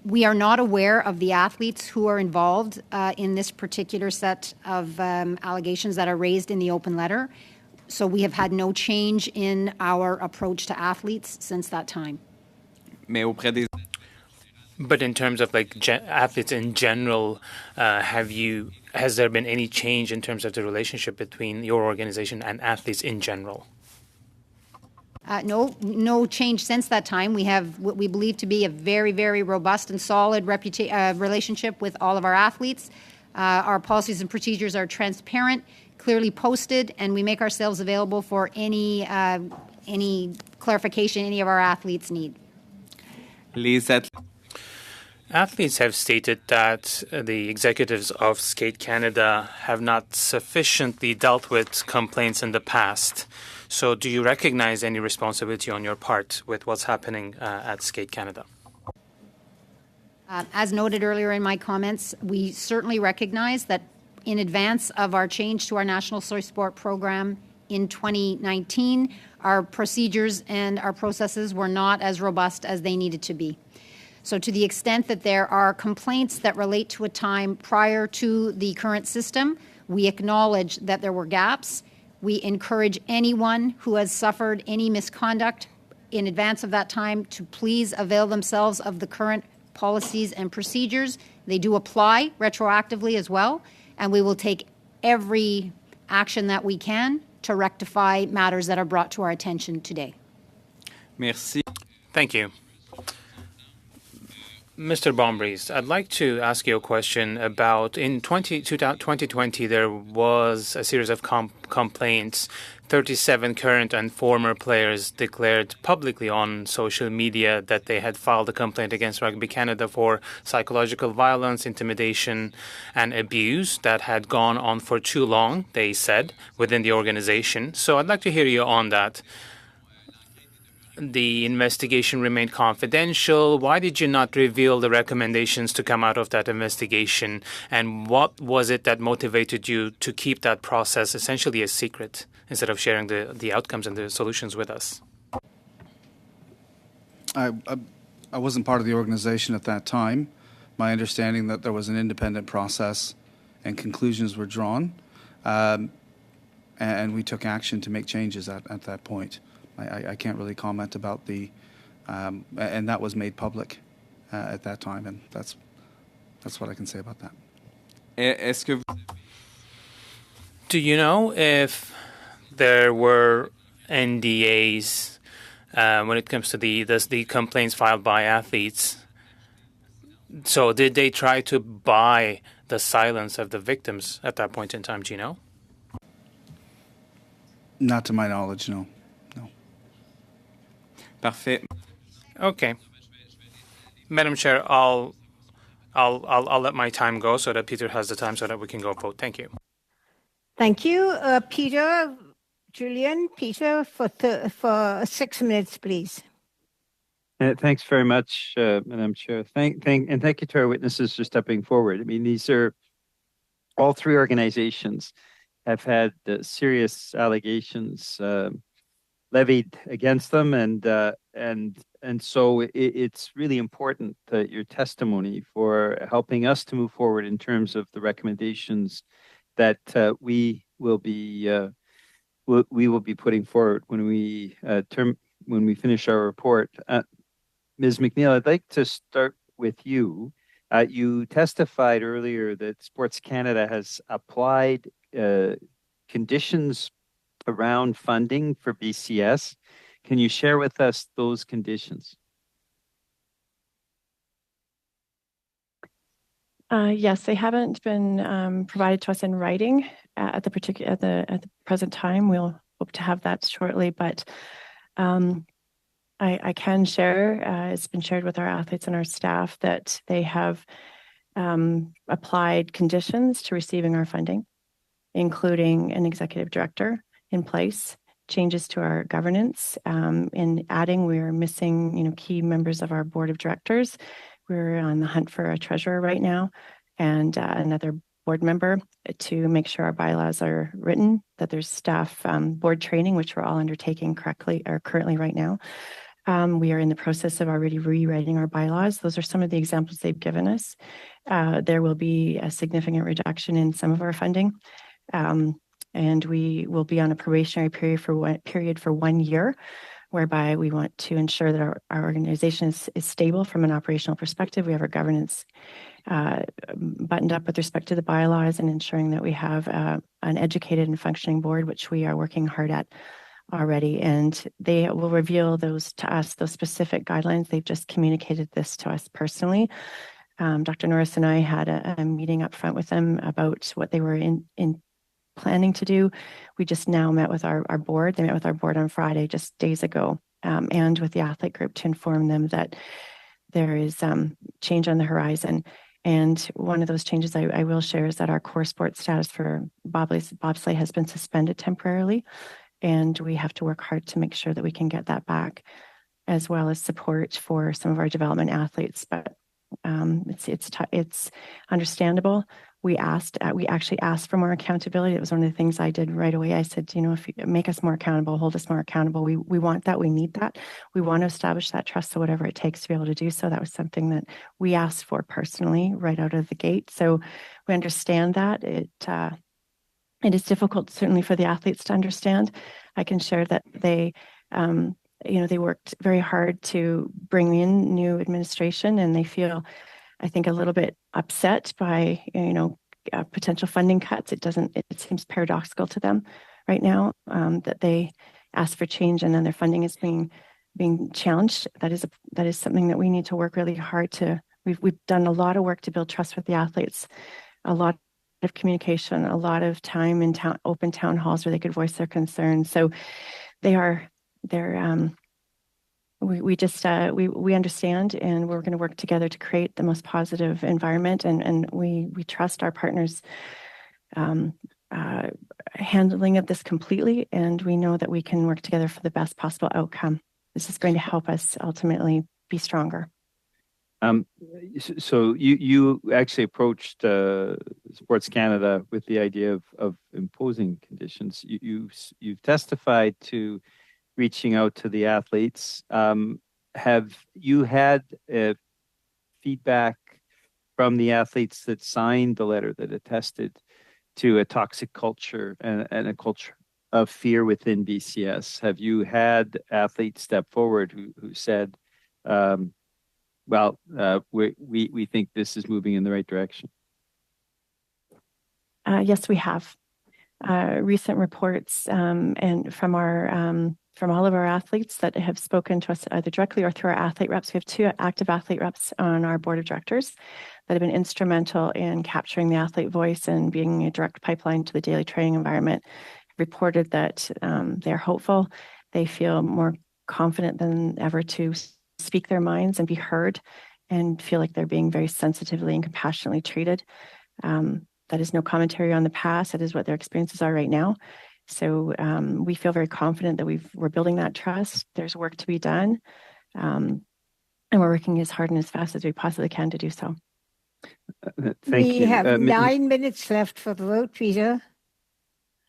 S13: We are not aware of the athletes who are involved in this particular set of allegations that are raised in the open letter. So we have had no change in our approach to athletes since that time.
S1: But in terms of athletes in general, has there been any change in terms of the relationship between your organization and athletes in general?
S13: No change since that time. We have what we believe to be a very, very robust and solid relationship with all of our athletes. Our policies and procedures are transparent, clearly posted, and we make ourselves available for any clarification any of our athletes need.
S1: Athletes have stated that the executives of Skate Canada have not sufficiently dealt with complaints in the past. So do you recognize any responsibility on your part with what's happening at Skate Canada?
S13: As noted earlier in my comments, we certainly recognize that in advance of our change to our National Soy Sport program in 2019, our procedures and our processes were not as robust as they needed to be. So to the extent that there are complaints that relate to a time prior to the current system, we acknowledge that there were gaps. We encourage anyone who has suffered any misconduct in advance of that time to please avail themselves of the current policies and procedures. They do apply retroactively as well, and we will take every action that we can to rectify matters that are brought to our attention today.
S3: Merci.
S1: Thank you. Mr. Bombries, I'd like to ask you a question about in 2020, there was a series of complaints. 37 current and former players declared publicly on social media that they had filed a complaint against Rugby Canada for psychological violence, intimidation, and abuse that had gone on for too long, they said, within the organization. So I'd like to hear you on that. The investigation remained confidential. Why did you not reveal the recommendations to come out of that investigation? And what was it that motivated you to keep that process essentially a secret instead of sharing the outcomes and the solutions with us?
S12: I wasn't part of the organization at that time. My understanding that there was an independent process and conclusions were drawn, and we took action to make changes at that point. I can't really comment about and that was made public at that time, and that's what I can say about that.
S1: Do you know if there were NDAs when it comes to the complaints filed by athletes? So did they try to buy the silence of the victims at that point in time? Do you know?
S12: Not to my knowledge, no.
S3: Parfait.
S1: Okay. Madam Chair, I'll let my time go so that Peter has the time so that we can go vote. Thank you.
S2: Thank you, Peter. Julian, Peter, for 6 minutes, please.
S9: Thanks very much, Madam Chair. Thank you to our witnesses for stepping forward. I mean, these are all three organizations have had serious allegations levied against them, and so it's really important that your testimony for helping us to move forward in terms of the recommendations that we will be putting forward when we finish our report. Ms. McNeil, I'd like to start with you. You testified earlier that Sports Canada has applied conditions around funding for BCS. Can you share with us those conditions?
S11: Yes, they haven't been provided to us in writing at the present time. We'll hope to have that shortly, but I can share. It's been shared with our athletes and our staff that they have applied conditions to receiving our funding, including an executive director in place, changes to our governance. In adding, we're missing, key members of our board of directors. We're on the hunt for a treasurer right now and another board member to make sure our bylaws are written, that there's staff board training, which we're all undertaking currently right now. We are in the process of already rewriting our bylaws. Those are some of the examples they've given us. There will be a significant reduction in some of our funding. And we will be on a probationary period for 1 year, whereby we want to ensure that our organization is stable from an operational perspective. We have our governance buttoned up with respect to the bylaws and ensuring that we have an educated and functioning board, which we are working hard at already. And they will reveal those to us, those specific guidelines. They've just communicated this to us personally. Dr. Norris and I had a meeting up front with them about what they were in planning to do. We just now met with our board. They met with our board on Friday, just days ago, and with the athlete group to inform them that there is change on the horizon. And one of those changes I will share is that our core sports status for bobsleigh has been suspended temporarily, and we have to work hard to make sure that we can get that back, as well as support for some of our development athletes. But It's understandable. We actually asked for more accountability. It was one of the things I did right away. I said, if you make us more accountable, hold us more accountable. We want that. We need that. We want to establish that trust. So whatever it takes to be able to do so, that was something that we asked for personally right out of the gate. So we understand that. It is difficult, certainly for the athletes to understand. I can share that they worked very hard to bring in new administration, and they feel, I think, a little bit upset by potential funding cuts. It seems paradoxical to them right now that they ask for change and then their funding is being challenged. That is something that we need to work really hard to. We've done a lot of work to build trust with the athletes, a lot of communication, a lot of time in open town halls where they could voice their concerns. So they're we understand, and we're going to work together to create the most positive environment, and we trust our partners handling of this completely, and we know that we can work together for the best possible outcome. This is going to help us ultimately be stronger.
S9: So you actually approached Sports Canada with the idea of imposing conditions. You've testified to reaching out to the athletes. Have you had feedback from the athletes that signed the letter that attested to a toxic culture and a culture of fear within BCS? Have you had athletes step forward who said, we think this is moving in the right direction?
S11: Yes, we have. Recent reports and from all of our athletes that have spoken to us either directly or through our athlete reps. We have 2 active athlete reps on our board of directors that have been instrumental in capturing the athlete voice and being a direct pipeline to the daily training environment. Reported that they're hopeful. They feel more confident than ever to speak their minds and be heard, and feel like they're being very sensitively and compassionately treated. That is no commentary on the past. That is what their experiences are right now. So we feel very confident that we're building that trust. There's work to be done, and we're working as hard and as fast as we possibly can to do so.
S9: Thank you.
S2: We have 9 minutes left for the vote, Peter.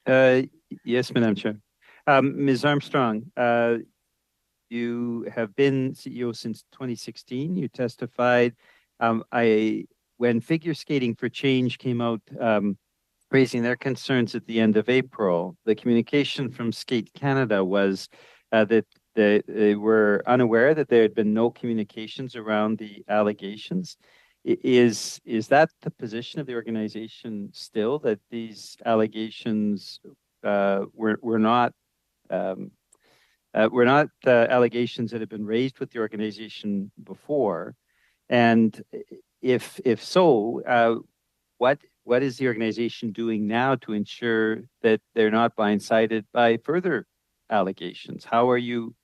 S9: Yes, Madam Chair. Ms. Armstrong, you have been CEO since 2016. You testified when Figure Skating for Change came out raising their concerns at the end of April. The communication from Skate Canada was that they were unaware that there had been no communications around the allegations. Is that the position of the organization still, that these allegations were not allegations that have been raised with the organization before? And if so, what is the organization doing now to ensure that they're not blindsided by further allegations? How are you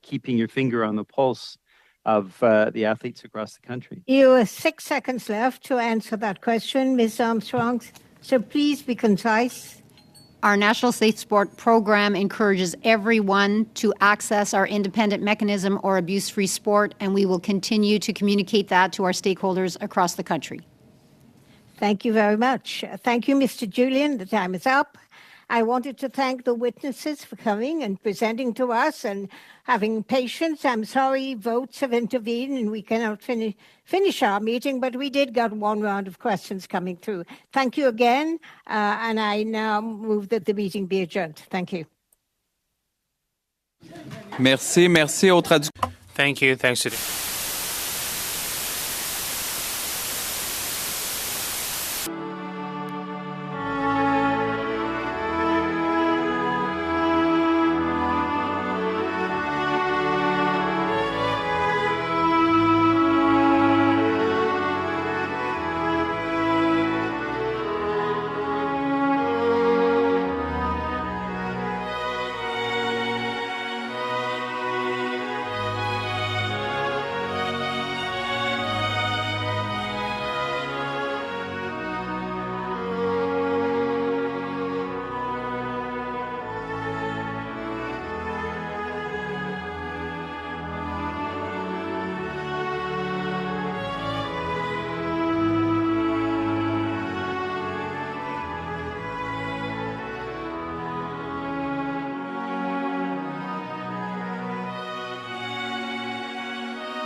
S9: keeping your finger on the pulse of the athletes across the country?
S2: You have 6 seconds left to answer that question, Ms. Armstrong. So please be concise.
S13: Our National Safe Sport program encourages everyone to access our independent mechanism or abuse-free sport, and we will continue to communicate that to our stakeholders across the country.
S2: Thank you very much. Thank you, Mr. Julian. The time is up. I wanted to thank the witnesses for coming and presenting to us and having patience. I'm sorry votes have intervened and we cannot finish our meeting, but we did get 1 round of questions coming through. Thank you again, and I now move that the meeting be adjourned. Thank you.
S3: Merci aux traducteurs.
S1: Thank you. Thanks to